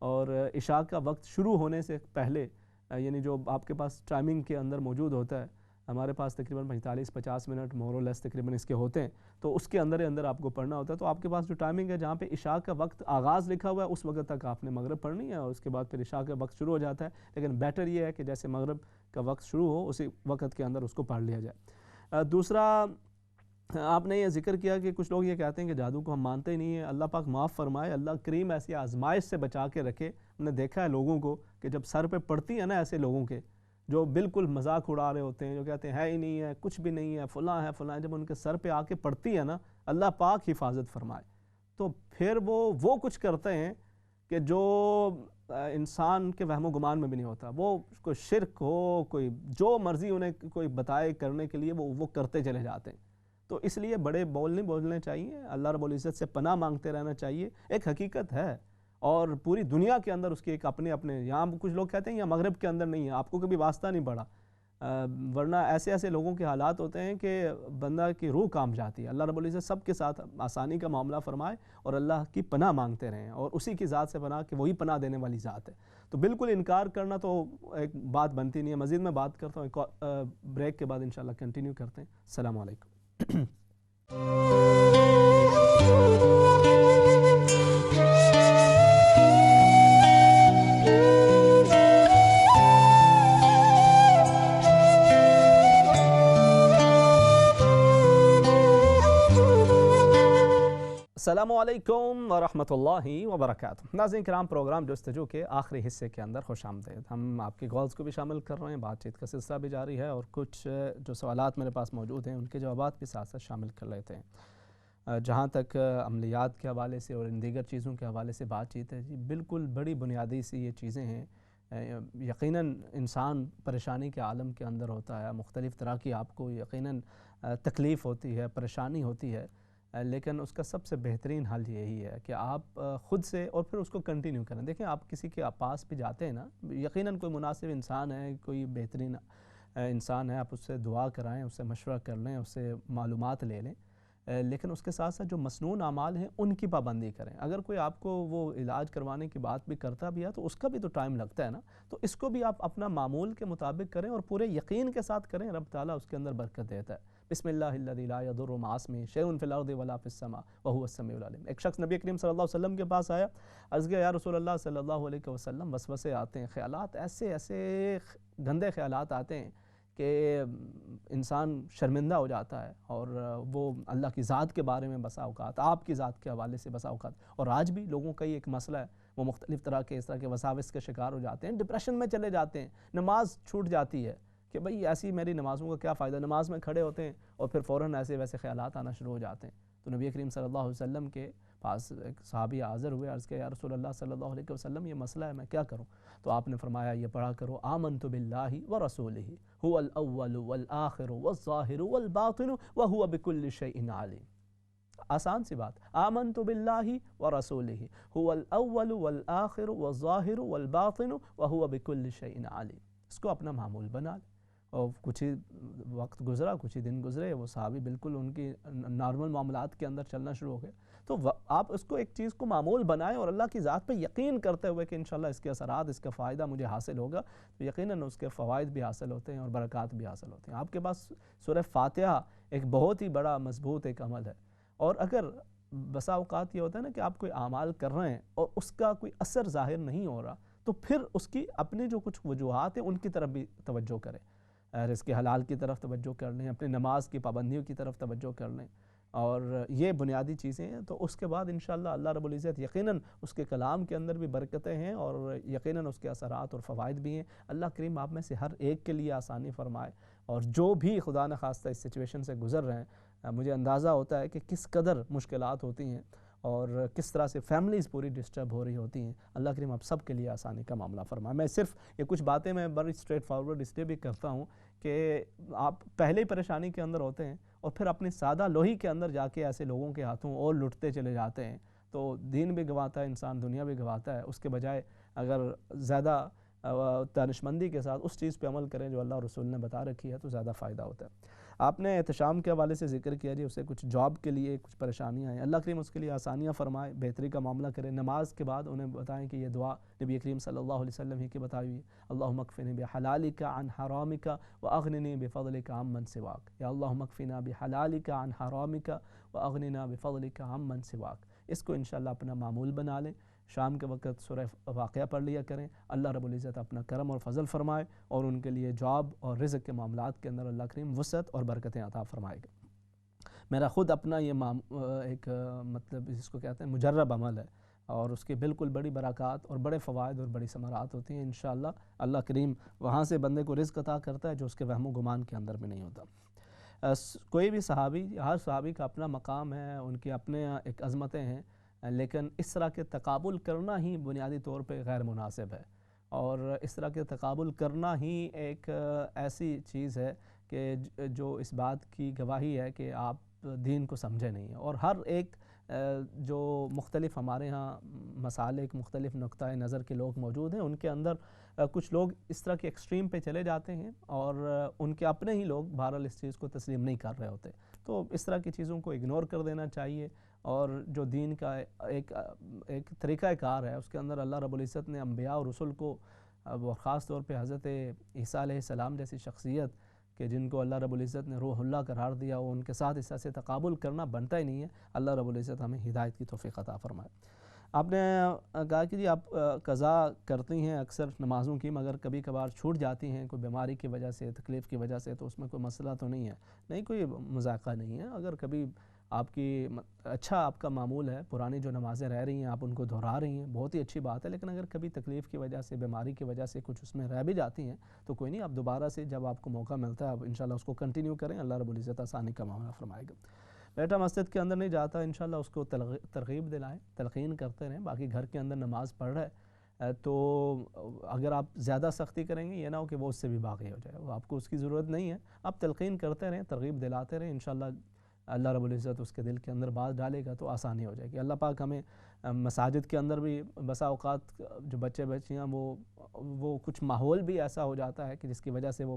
اور عشاء کا وقت شروع ہونے سے پہلے یعنی جو آپ کے پاس ٹائمنگ کے اندر موجود ہوتا ہے, ہمارے پاس تقریباً 45-50 منٹ مور اور لیس تقریباً اس کے ہوتے ہیں, تو اس کے اندر آپ کو پڑھنا ہوتا ہے. تو آپ کے پاس جو ٹائمنگ ہے جہاں پہ عشاء کا وقت آغاز لکھا ہوا ہے اس وقت تک آپ نے مغرب پڑھنی ہے, اور اس کے بعد پھر عشاء کا وقت شروع ہو جاتا ہے. لیکن بیٹر یہ ہے کہ جیسے مغرب کا وقت شروع ہو اسی وقت کے اندر اس کو پڑھ لیا جائے. دوسرا آپ نے یہ ذکر کیا کہ کچھ لوگ یہ کہتے ہیں کہ جادو کو ہم مانتے ہی نہیں ہیں. اللہ پاک معاف فرمائے, اللہ کریم ایسی آزمائش سے بچا کے رکھے. ہم نے دیکھا ہے لوگوں کو کہ جب سر پہ پڑتی ہے نا ایسے لوگوں کے جو بالکل مذاق اڑا رہے ہوتے ہیں, جو کہتے ہیں ہے ہی نہیں ہے, کچھ بھی نہیں ہے, فلاں ہے فلاں, جب ان کے سر پہ آ کے پڑتی ہے نا, اللہ پاک حفاظت فرمائے, تو پھر وہ کچھ کرتے ہیں کہ جو انسان کے وہم و گمان میں بھی نہیں ہوتا. وہ کوئی شرک ہو, کوئی جو مرضی انہیں کوئی بتائے کرنے کے لیے وہ کرتے چلے جاتے ہیں. تو اس لیے بڑے بول نہیں بولنے چاہیے, اللہ رب العزت سے پناہ مانگتے رہنا چاہیے. ایک حقیقت ہے اور پوری دنیا کے اندر اس کے ایک اپنے, یہاں کچھ لوگ کہتے ہیں یا مغرب کے اندر نہیں ہے, آپ کو کبھی واسطہ نہیں پڑا, ورنہ ایسے لوگوں کے حالات ہوتے ہیں کہ بندہ کی روح کام جاتی ہے. اللہ رب العزت سب کے ساتھ آسانی کا معاملہ فرمائے اور اللہ کی پناہ مانگتے رہیں, اور اسی کی ذات سے پناہ کہ وہی پناہ دینے والی ذات ہے. تو بالکل انکار کرنا تو ایک بات بنتی نہیں ہے. مزید میں بات کرتا ہوں, بریک کے بعد انشاءاللہ کنٹینیو کرتے ہیں. السلام علیکم. السلام علیکم ورحمۃ اللہ وبرکاتہ. ناظرین کرام, پروگرام جستجو کے آخری حصے کے اندر خوش آمدید. ہم آپ کی کالز کو بھی شامل کر رہے ہیں, بات چیت کا سلسلہ بھی جاری ہے, اور کچھ جو سوالات میرے پاس موجود ہیں ان کے جوابات بھی ساتھ ساتھ شامل کر لیتے ہیں. جہاں تک عملیات کے حوالے سے اور ان دیگر چیزوں کے حوالے سے بات چیت ہے, جی بالکل بڑی بنیادی سی یہ چیزیں ہیں. یقیناً انسان پریشانی کے عالم کے اندر ہوتا ہے, مختلف طرح کی آپ کو یقیناً تکلیف ہوتی ہے, پریشانی ہوتی ہے, لیکن اس کا سب سے بہترین حل یہی ہے کہ آپ خود سے اور پھر اس کو کنٹینیو کریں. دیکھیں آپ کسی کے پاس بھی جاتے ہیں نا, یقیناً کوئی مناسب انسان ہے, کوئی بہترین انسان ہے, آپ اس سے دعا کرائیں, اس سے مشورہ کر لیں, اس سے معلومات لے لیں, لیکن اس کے ساتھ ساتھ جو مسنون اعمال ہیں ان کی پابندی کریں. اگر کوئی آپ کو وہ علاج کروانے کی بات بھی کرتا بھی ہے تو اس کا بھی تو ٹائم لگتا ہے نا, تو اس کو بھی آپ اپنا معمول کے مطابق کریں اور پورے یقین کے ساتھ کریں. رب تعالیٰ اس کے اندر برکت دیتا ہے. بسم اللہ الذی لا یضر مع اسمہ شیء فی الارض ولا فی السماء وہو السمیع العلیم. ایک شخص نبی کریم صلی اللہ علیہ وسلم کے پاس آیا, عرض کیا یا رسول اللہ صلی اللہ علیہ وسلم, وسوسے آتے ہیں, خیالات ایسے گندے خیالات آتے ہیں کہ انسان شرمندہ ہو جاتا ہے, اور وہ اللہ کی ذات کے بارے میں بسا اوقات, آپ کی ذات کے حوالے سے بسا اوقات, اور آج بھی لوگوں کا یہ ایک مسئلہ ہے, وہ مختلف طرح کے اس طرح کے وساوس کے شکار ہو جاتے ہیں, ڈپریشن میں چلے جاتے ہیں, نماز چھوٹ جاتی ہے کہ بھئی ایسی میری نمازوں کا کیا فائدہ, نماز میں کھڑے ہوتے ہیں اور پھر فوراً ایسے ویسے خیالات آنا شروع ہو جاتے ہیں. تو نبی کریم صلی اللہ علیہ وسلم کے پاس ایک صحابی حاضر ہوئے, عرض کیا یا رسول اللہ صلی اللہ علیہ وسلم یہ مسئلہ ہے, میں کیا کروں؟ تو آپ نے فرمایا یہ پڑھا کرو, آمنت باللہ ورسولہ هو الاول والآخر والظاہر والباطن وهو بكل شیء علیم. آسان سی بات, آمنت باللہ ورسولہ هو الاول والآخر والظاہر والباطن وهو بكل شیء علیم. اس کو اپنا معمول بنا لیں. اور کچھ ہی وقت گزرا, کچھ ہی دن گزرے, وہ صحابی بالکل ان کی نارمل معاملات کے اندر چلنا شروع ہو گئے. تو آپ اس کو ایک چیز کو معمول بنائیں اور اللہ کی ذات پہ یقین کرتے ہوئے کہ انشاءاللہ اس کے اثرات, اس کا فائدہ مجھے حاصل ہوگا, تو یقیناً اس کے فوائد بھی حاصل ہوتے ہیں اور برکات بھی حاصل ہوتے ہیں. آپ کے پاس سورہ فاتحہ ایک بہت ہی بڑا مضبوط ایک عمل ہے, اور اگر بسا اوقات یہ ہوتا ہے نا کہ آپ کوئی اعمال کر رہے ہیں اور اس کا کوئی اثر ظاہر نہیں ہو رہا, تو پھر اس کی اپنی جو کچھ وجوہات ہیں ان کی طرف بھی توجہ کریں, رزق حلال کی طرف توجہ کر لیں, اپنی نماز کی پابندیوں کی طرف توجہ کر لیں, اور یہ بنیادی چیزیں ہیں. تو اس کے بعد انشاءاللہ اللہ رب العزت یقیناً اس کے کلام کے اندر بھی برکتیں ہیں اور یقیناً اس کے اثرات اور فوائد بھی ہیں. اللہ کریم آپ میں سے ہر ایک کے لیے آسانی فرمائے, اور جو بھی خدا نخواستہ اس سچویشن سے گزر رہے ہیں, مجھے اندازہ ہوتا ہے کہ کس قدر مشکلات ہوتی ہیں, اور کس طرح سے فیملیز پوری ڈسٹرب ہو رہی ہوتی ہیں. اللہ کریم آپ سب کے لیے آسانی کا معاملہ فرمائے. میں صرف یہ کچھ باتیں میں بڑی اسٹریٹ فارورڈ اس لیے بھی کرتا ہوں کہ آپ پہلے ہی پریشانی کے اندر ہوتے ہیں اور پھر اپنی سادہ لوہی کے اندر جا کے ایسے لوگوں کے ہاتھوں اور لٹتے چلے جاتے ہیں تو دین بھی گواتا ہے انسان, دنیا بھی گواتا ہے. اس کے بجائے اگر زیادہ دانشمندی کے ساتھ اس چیز پہ عمل کریں جو اللہ رسول نے بتا رکھی ہے تو زیادہ فائدہ ہوتا ہے. آپ نے احتشام کے حوالے سے ذکر کیا جی, اسے کچھ جاب کے لیے کچھ پریشانیاں ہیں, اللہ کریم اس کے لیے آسانیاں فرمائے, بہتری کا معاملہ کرے. نماز کے بعد انہیں بتائیں کہ یہ دعا نبی کریم صلی اللہ علیہ وسلم ہی کی بتائی ہوئی, اللہم اکفنی بحلالک عن حرامک واغننی بفضلک عمن سواک. یا اللہم اکفنا بحلالک عن حرامک واغننا بفضلک عمن سواک. اس کو انشاءاللہ اپنا معمول بنا لیں. شام کے وقت سورہ واقعہ پڑھ لیا کریں. اللہ رب العزت اپنا کرم اور فضل فرمائے اور ان کے لیے جاب اور رزق کے معاملات کے اندر اللہ کریم وسعت اور برکتیں عطا فرمائے گا. میرا خود اپنا یہ ایک مطلب اس کو کہتے ہیں مجرب عمل ہے اور اس کی بالکل بڑی برکات اور بڑے فوائد اور بڑی ثمرات ہوتی ہیں. انشاءاللہ اللہ کریم وہاں سے بندے کو رزق عطا کرتا ہے جو اس کے وہم و گمان کے اندر بھی نہیں ہوتا. کوئی بھی صحابی, ہر صحابی کا اپنا مقام ہے, ان کی اپنے ایک عظمتیں ہیں, لیکن اس طرح کے تقابل کرنا ہی بنیادی طور پہ غیر مناسب ہے. اور اس طرح کے تقابل کرنا ہی ایک ایسی چیز ہے کہ جو اس بات کی گواہی ہے کہ آپ دین کو سمجھے نہیں ہیں. اور ہر ایک جو مختلف ہمارے ہاں مسالک, مختلف نقطہ نظر کے لوگ موجود ہیں, ان کے اندر کچھ لوگ اس طرح کے ایکسٹریم پہ چلے جاتے ہیں اور ان کے اپنے ہی لوگ بہرحال اس چیز کو تسلیم نہیں کر رہے ہوتے. تو اس طرح کی چیزوں کو اگنور کر دینا چاہیے. اور جو دین کا ایک طریقہ کار ہے اس کے اندر اللہ رب العزت نے انبیاء اور رسل کو, وہ خاص طور پہ حضرت عیسیٰ علیہ السلام جیسی شخصیت کہ جن کو اللہ رب العزت نے روح اللہ قرار دیا, وہ ان کے ساتھ اس طرح سے تقابل کرنا بنتا ہی نہیں ہے. اللہ رب العزت ہمیں ہدایت کی توفیق عطا فرمائے. آپ نے کہا کہ جی آپ قضا کرتی ہیں اکثر نمازوں کی, مگر کبھی کبھار چھوٹ جاتی ہیں کوئی بیماری کی وجہ سے, تکلیف کی وجہ سے, تو اس میں کوئی مسئلہ تو نہیں ہے؟ نہیں, کوئی مذاقہ نہیں ہے. اگر کبھی آپ کی اچھا آپ کا معمول ہے, پرانی جو نمازیں رہ رہی ہیں آپ ان کو دہرا رہی ہیں, بہت ہی اچھی بات ہے. لیکن اگر کبھی تکلیف کی وجہ سے, بیماری کی وجہ سے کچھ اس میں رہ بھی جاتی ہیں تو کوئی نہیں, آپ دوبارہ سے جب آپ کو موقع ملتا ہے آپ انشاءاللہ اس کو کنٹینیو کریں. اللہ رب العزت آسانی کا معاملہ فرمائے گا. بیٹا مسجد کے اندر نہیں جاتا, انشاءاللہ اس کو ترغیب دلائیں, تلقین کرتے رہیں. باقی گھر کے اندر نماز پڑھ رہے تو اگر آپ زیادہ سختی کریں گے یہ نہ ہو کہ وہ اس سے بھی باغی ہو جائے, وہ آپ کو اس کی ضرورت نہیں ہے. آپ تلقین کرتے رہیں, ترغیب دلاتے رہیں, انشاءاللہ اللہ رب العزت اس کے دل کے اندر بات ڈالے گا تو آسانی ہو جائے گی. اللہ پاک ہمیں مساجد کے اندر بھی بسا اوقات جو بچے بچیاں وہ کچھ ماحول بھی ایسا ہو جاتا ہے کہ جس کی وجہ سے وہ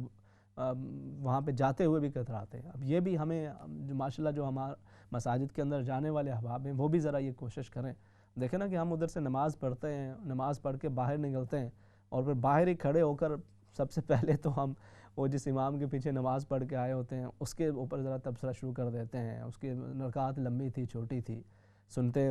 وہاں پہ جاتے ہوئے بھی کتراتے ہیں. اب یہ بھی ہمیں ماشاءاللہ جو ہمارے مساجد کے اندر جانے والے احباب ہیں وہ بھی ذرا یہ کوشش کریں. دیکھیں نا کہ ہم ادھر سے نماز پڑھتے ہیں, نماز پڑھ کے باہر نکلتے ہیں اور پھر باہر ہی کھڑے ہو کر سب سے پہلے تو ہم وہ جس امام کے پیچھے نماز پڑھ کے آئے ہوتے ہیں اس کے اوپر ذرا تبصرہ شروع کر دیتے ہیں. اس کی رکعت لمبی تھی, چھوٹی تھی, سنتے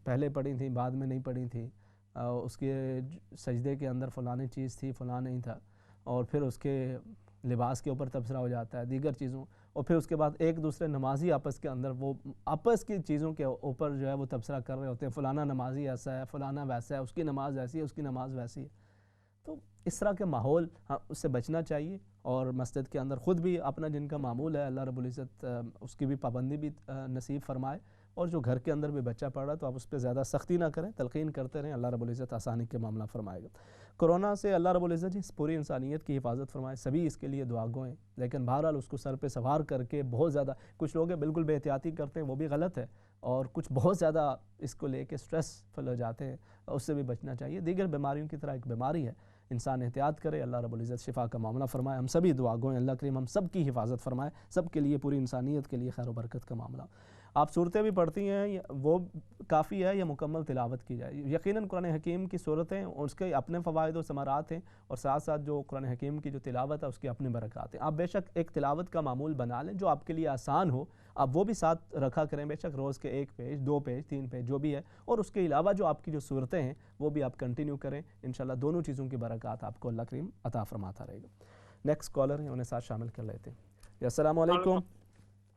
پہلے پڑھی تھیں بعد میں نہیں پڑھی تھی, اس کے سجدے کے اندر فلانی چیز تھی فلاں نہیں تھا, اور پھر اس کے لباس کے اوپر تبصرہ ہو جاتا ہے, دیگر چیزوں, اور پھر اس کے بعد ایک دوسرے نمازی آپس کے اندر وہ آپس کی چیزوں کے اوپر جو ہے وہ تبصرہ کر رہے ہوتے ہیں. فلانا نمازی ایسا ہے, فلانا ویسا ہے, اس کی نماز ایسی ہے, اس کی نماز ویسی ہے. تو اس طرح کے ماحول اس سے بچنا چاہیے. اور مسجد کے اندر خود بھی اپنا جن کا معمول ہے اللہ رب العزت اس کی بھی پابندی بھی نصیب فرمائے. اور جو گھر کے اندر بھی بچہ پڑھ رہا ہے تو آپ اس پہ زیادہ سختی نہ کریں, تلقین کرتے رہیں, اللہ رب العزت آسانی کے معاملہ فرمائے گا. کرونا سے اللہ رب العزت جی پوری انسانیت کی حفاظت فرمائے, سبھی اس کے لیے دعا گو ہیں. لیکن بہرحال اس کو سر پہ سوار کر کے بہت زیادہ, کچھ لوگ بالکل بے احتیاطی کرتے ہیں, وہ بھی غلط ہے, اور کچھ بہت زیادہ اس کو لے کے سٹریس فل ہو جاتے ہیں, اس سے بھی بچنا چاہیے. دیگر بیماریوں کی طرح ایک بیماری ہے, انسان احتیاط کرے, اللہ رب العزت شفا کا معاملہ فرمائے. ہم سبھی دعا گو ہیں, اللہ کریم ہم سب کی حفاظت فرمائے, سب کے لیے, پوری انسانیت کے لیے خیر و برکت کا معاملہ. آپ صورتیں بھی پڑھتی ہیں, وہ کافی ہے یا مکمل تلاوت کی جائے؟ یقیناً قرآن حکیم کی صورتیں اس کے اپنے فوائد و ثمرات ہیں, اور ساتھ ساتھ جو قرآن حکیم کی جو تلاوت ہے اس کی اپنی برکات ہیں. آپ بے شک ایک تلاوت کا معمول بنا لیں جو آپ کے لیے آسان ہو, آپ وہ بھی ساتھ رکھا کریں. بے شک روز کے 1 پیج 2 پیج 3 پیج جو بھی ہے, اور اس کے علاوہ جو آپ کی جو صورتیں ہیں وہ بھی آپ کنٹینیو کریں. انشاءاللہ دونوں چیزوں کی برکات آپ کو اللہ کریم عطا فرماتا رہے گا. نیکسٹ کالر ہیں, انہیں ساتھ شامل کر لیتے ہیں. السلام علیکم.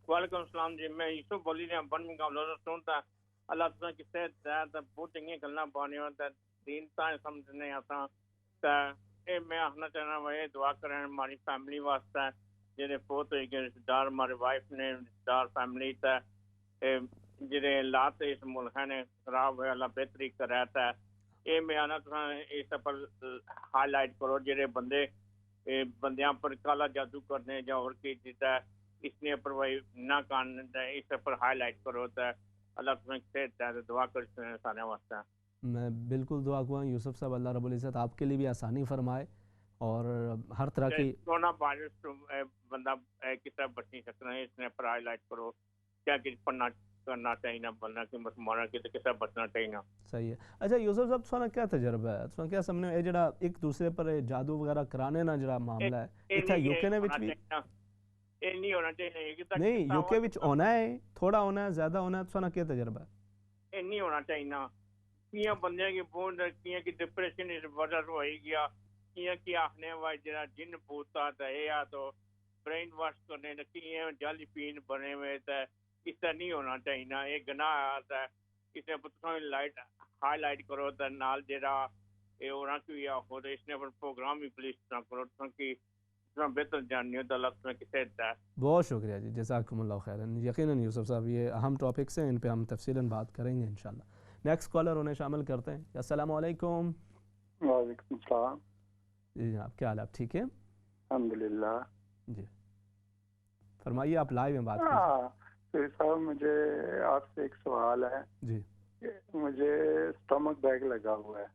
وعلیکم السلام جی, میں یوسف بولی رہا برمنگھم لوزرسٹون تا. اللہ تعالیٰ کی صحت ہے بہت چنگی گلاں پانی ہوتا دین تا سمجھنے آساں تا اے میں آخنا چاہنا وہ دعا کریں ہماری فیملی واسطے جہاں فوت ہوئی گئے رشتے دار, ہمارے وائف نے رشتے دار فیملی تا جڑے حالات اس ملک نے خراب ہوئے اللہ بہتری کراتا ہے یہ میں آنا تو اس پر ہائی لائٹ کرو جڑے بندیاں پر کالا جادو کرنے یا اور کی دیتا ہے اس نے پرواہی نہ کرنا اس پر ہائی لائٹ کرو تو اللہ تمہیں صحت دے دعا کر سارے واسطے میں بالکل دعا گوا یوسف صاحب اللہ رب العزت آپ کے لیے بھی آسانی فرمائے اور ہر طرح کی کورونا وائرس بندہ کس طرح بچ نہیں سکتا ہے اس نے پر ہائی لائٹ کرو کیا کچھ پڑھنا کرنا چاہیے نہ بننا کہ مسلمانوں کی تو کس طرح بچنا چاہیے. صحیح ہے. اچھا یوسف صاحب تھوڑا کیا تجربہ ہے تھوڑا کیا سامنے یہ جڑا ایک دوسرے پر جادو وغیرہ کرانے نا جڑا معاملہ ہے اتھا یوکے نے وچ بھی یہ نہیں ہونا چاہیے نہیں یوکے وچ ہونا ہے تھوڑا ہونا ہے زیادہ ہونا ہے تھوڑا کیا تجربہ ہے یہ نہیں ہونا چاہیے نا کیا بندے کی بون کیا کی ڈپریشن اس وجہ سے ہوئی گیا کیا کی آخنے والا جڑا جن پوتا تھا یا تو برین واش کرنے کیا جالی پین بنے ہوئے تھے اس طرح نہیں ہونا چاہیے نا یہ گناہ آتا ہے اس نے پتہ لائٹ ہائی لائٹ کرو تو نال جڑا یہ ہونا کیا ہو تو اس نے پروگرام بھی پولیس نہ کرو تاکہ بہتر جاننی ہو تو اللہ تمہیں کسے دیتا ہے. بہت شکریہ جی جزاکم اللہ خیرن. یقیناً یوسف صاحب یہ اہم ٹاپکس ہیں ان پہ ہم تفصیلاً بات کریں گے انشاءاللہ. نیکسٹ کالر انہیں شامل کرتے ہیں. السلام علیکم. وعلیکم السلام. جی جناب کیا حال آپ ٹھیک ہیں؟ الحمدللہ. جی فرمائیے آپ لائیو میں بات کیجیے. صاحب مجھے آپ سے ایک سوال ہے. جی مجھے اسٹمک بیگ لگا ہوا ہے.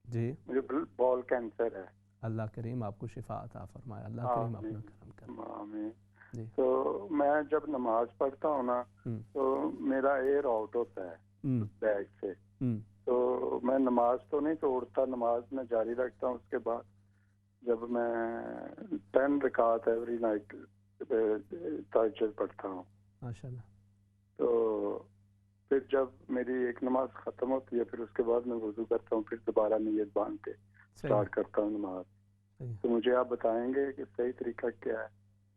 جی مجھے بال کینسر ہے. اللہ کریم آپ کو شفا عطا فرمائے. اللہ کریم اپنا کرم کرے. آمین. جی تو میں جب نماز پڑھتا ہوں نا تو میرا ایئر آؤٹ ہوتا ہے بیگ سے. تو میں نماز تو نہیں توڑتا نماز میں جاری رکھتا ہوں. اس کے بعد جب میں 10 رکعت ایوری نائٹ تہجد پڑھتا ہوں ماشاءاللہ. تو پھر جب میری ایک نماز ختم ہوتی ہے پھر اس کے بعد میں وضو کرتا ہوں پھر دوبارہ نیت باندھ کے اسٹارٹ کرتا ہوں نماز. تو مجھے آپ بتائیں گے کہ صحیح طریقہ کیا ہے؟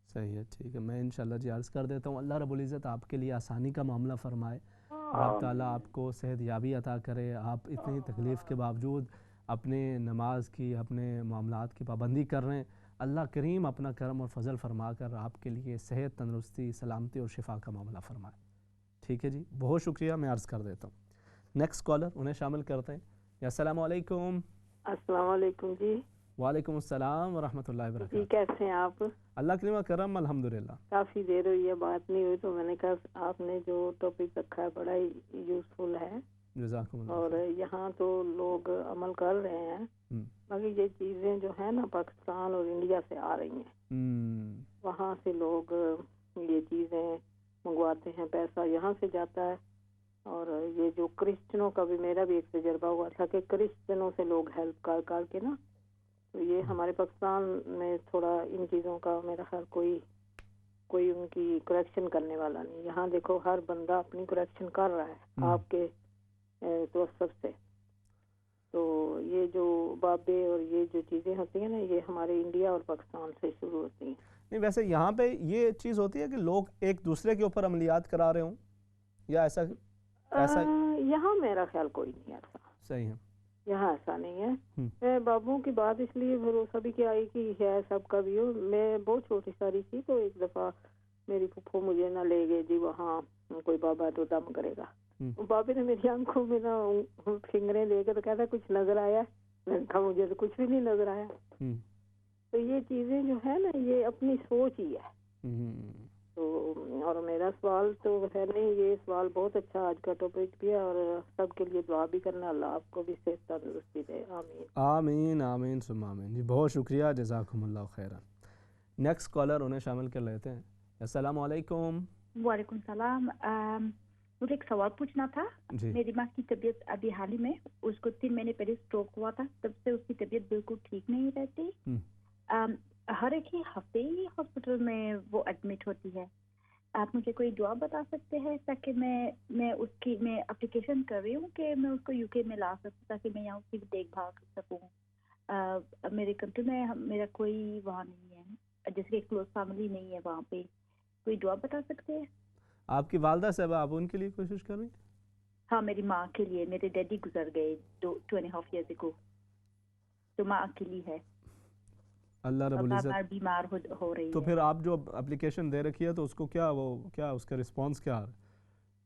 صحیح ہے ٹھیک ہے میں انشاءاللہ جی عرض کر دیتا ہوں. اللہ رب العزت آپ کے لیے آسانی کا معاملہ فرمائے. اللہ تعالیٰ آپ کو صحت یابی عطا کرے. آپ اتنی تکلیف کے باوجود اپنے نماز کی اپنے معاملات کی پابندی کر رہے ہیں. اللہ کریم اپنا کرم اور فضل فرما کر آپ کے لیے صحت تندرستی سلامتی اور شفا کا معاملہ فرمائے. ٹھیک ہے جی بہت شکریہ میں عرض کر دیتا ہوں. نیکسٹ کالر انہیں شامل کرتے ہیں. السلام علیکم. السلام علیکم جی. وعلیکم السلام ورحمۃ اللہ وبرکاتہ. جی کیسے ہیں آپ؟ اللہ کریم کرم الحمدللہ. کافی دیر ہوئی ہے بات نہیں ہوئی تو میں نے کہا آپ نے جو ٹاپک رکھا ہے بڑا ہی یوزفل ہے. جزاکم اللہ. اور یہاں تو لوگ عمل کر رہے ہیں باقی یہ چیزیں جو ہے نا پاکستان اور انڈیا سے آ رہی ہیں. وہاں سے لوگ یہ چیزیں منگواتے ہیں پیسہ یہاں سے جاتا ہے. اور یہ جو کرسچنوں کا بھی میرا بھی ایک تجربہ ہوا تھا کہ کرسچنوں سے لوگ ہیلپ کر کے نا تو یہ ہمارے پاکستان میں تھوڑا ان چیزوں کا میرا خیال کوئی ان کی کریکشن کرنے والا نہیں. یہاں دیکھو ہر بندہ اپنی کریکشن کر رہا ہے آپ کے توسط سے. تو یہ جو بابے اور یہ جو چیزیں ہوتی ہیں نا یہ ہمارے انڈیا اور پاکستان سے شروع ہوتی ہیں. نہیں ویسے یہاں پہ یہ چیز ہوتی ہے کہ لوگ ایک دوسرے کے اوپر عملیات کرا رہے ہوں یا ایسا یہاں میرا خیال کوئی نہیں ایسا. صحیح ہے یہاں ایسا نہیں ہے. میں بابوں کی بات اس لیے بھروسہ بھی کیا آئی کہ ہے سب کا بھی ہو. میں بہت چھوٹی ساری تھی تو ایک دفعہ میری پھپھو مجھے نہ لے گئے جی وہاں کوئی بابا تو دم کرے گا. بابے نے میری آنکھوں میں نا فنگریں لے کے تو کہتا کچھ نظر آیا. میں نے کہا مجھے تو کچھ بھی نہیں نظر آیا. تو یہ چیزیں جو ہے نا یہ اپنی سوچ ہی ہے. تو اور میرا سوال تو ہے نہیں یہ سوال بہت اچھا آج کا ٹاپک بھی ہے اور سب کے لیے دعا بھی کرنا اللہ آپ کو بھی صحت تندرستی دے. آمین آمین آمین ثم آمین. جی بہت شکریہ جزاکم اللہ خیرا. نیکسٹ کالر انہیں شامل کر لیتے ہیں. السلام علیکم. وعلیکم السلام. مجھے ایک سوال پوچھنا تھا. میری ماں کی طبیعت ابھی حال ہی میں اس کو 3 مہینے پہلے اسٹروک ہوا تھا. تب سے اس کی طبیعت بالکل ٹھیک نہیں رہتی. ہر ایک ہی ہفتے ہی ہاسپٹل میں وہ ایڈمٹ ہوتی ہے. آپ مجھے کوئی دعا بتا سکتے ہیں تاکہ میں اس کی میں اپلیکیشن کر رہی ہوں کہ میں اس کو یو کے میں لا سکوں تاکہ میں یہاں اس کی دیکھ بھال کر سکوں. میرے کنٹری میں میرا کوئی وہاں نہیں ہے جیسے کہ کلوز فیملی نہیں ہے وہاں پہ. کوئی دعا بتا سکتے ہیں؟ آپ کی والدہ صاحب آپ ان کے لیے کوشش کر رہی ہیں؟ ہاں میری ماں کے لیے. میرے ڈیڈی گزر گئے 2.5 ایئرز اگو تو ماں اکیلی ہے. اللہ رب العزت بیمار ہو رہی ہے. تو پھر آپ جو اپلیکیشن دے رکھی ہے تو اس کو کیا اس کا رسپانس کیا آ رہا ہے؟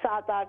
7-8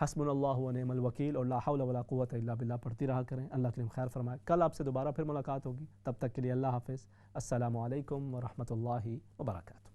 حسبنا اللہ و نعم الوکیل اور لا حول ولا قوت الا باللہ پڑھتی رہا کریں. اللہ کریم خیر فرمائے. کل آپ سے دوبارہ پھر ملاقات ہوگی. تب تک کے لیے اللہ حافظ. السلام علیکم ورحمۃ اللہ وبرکاتہ.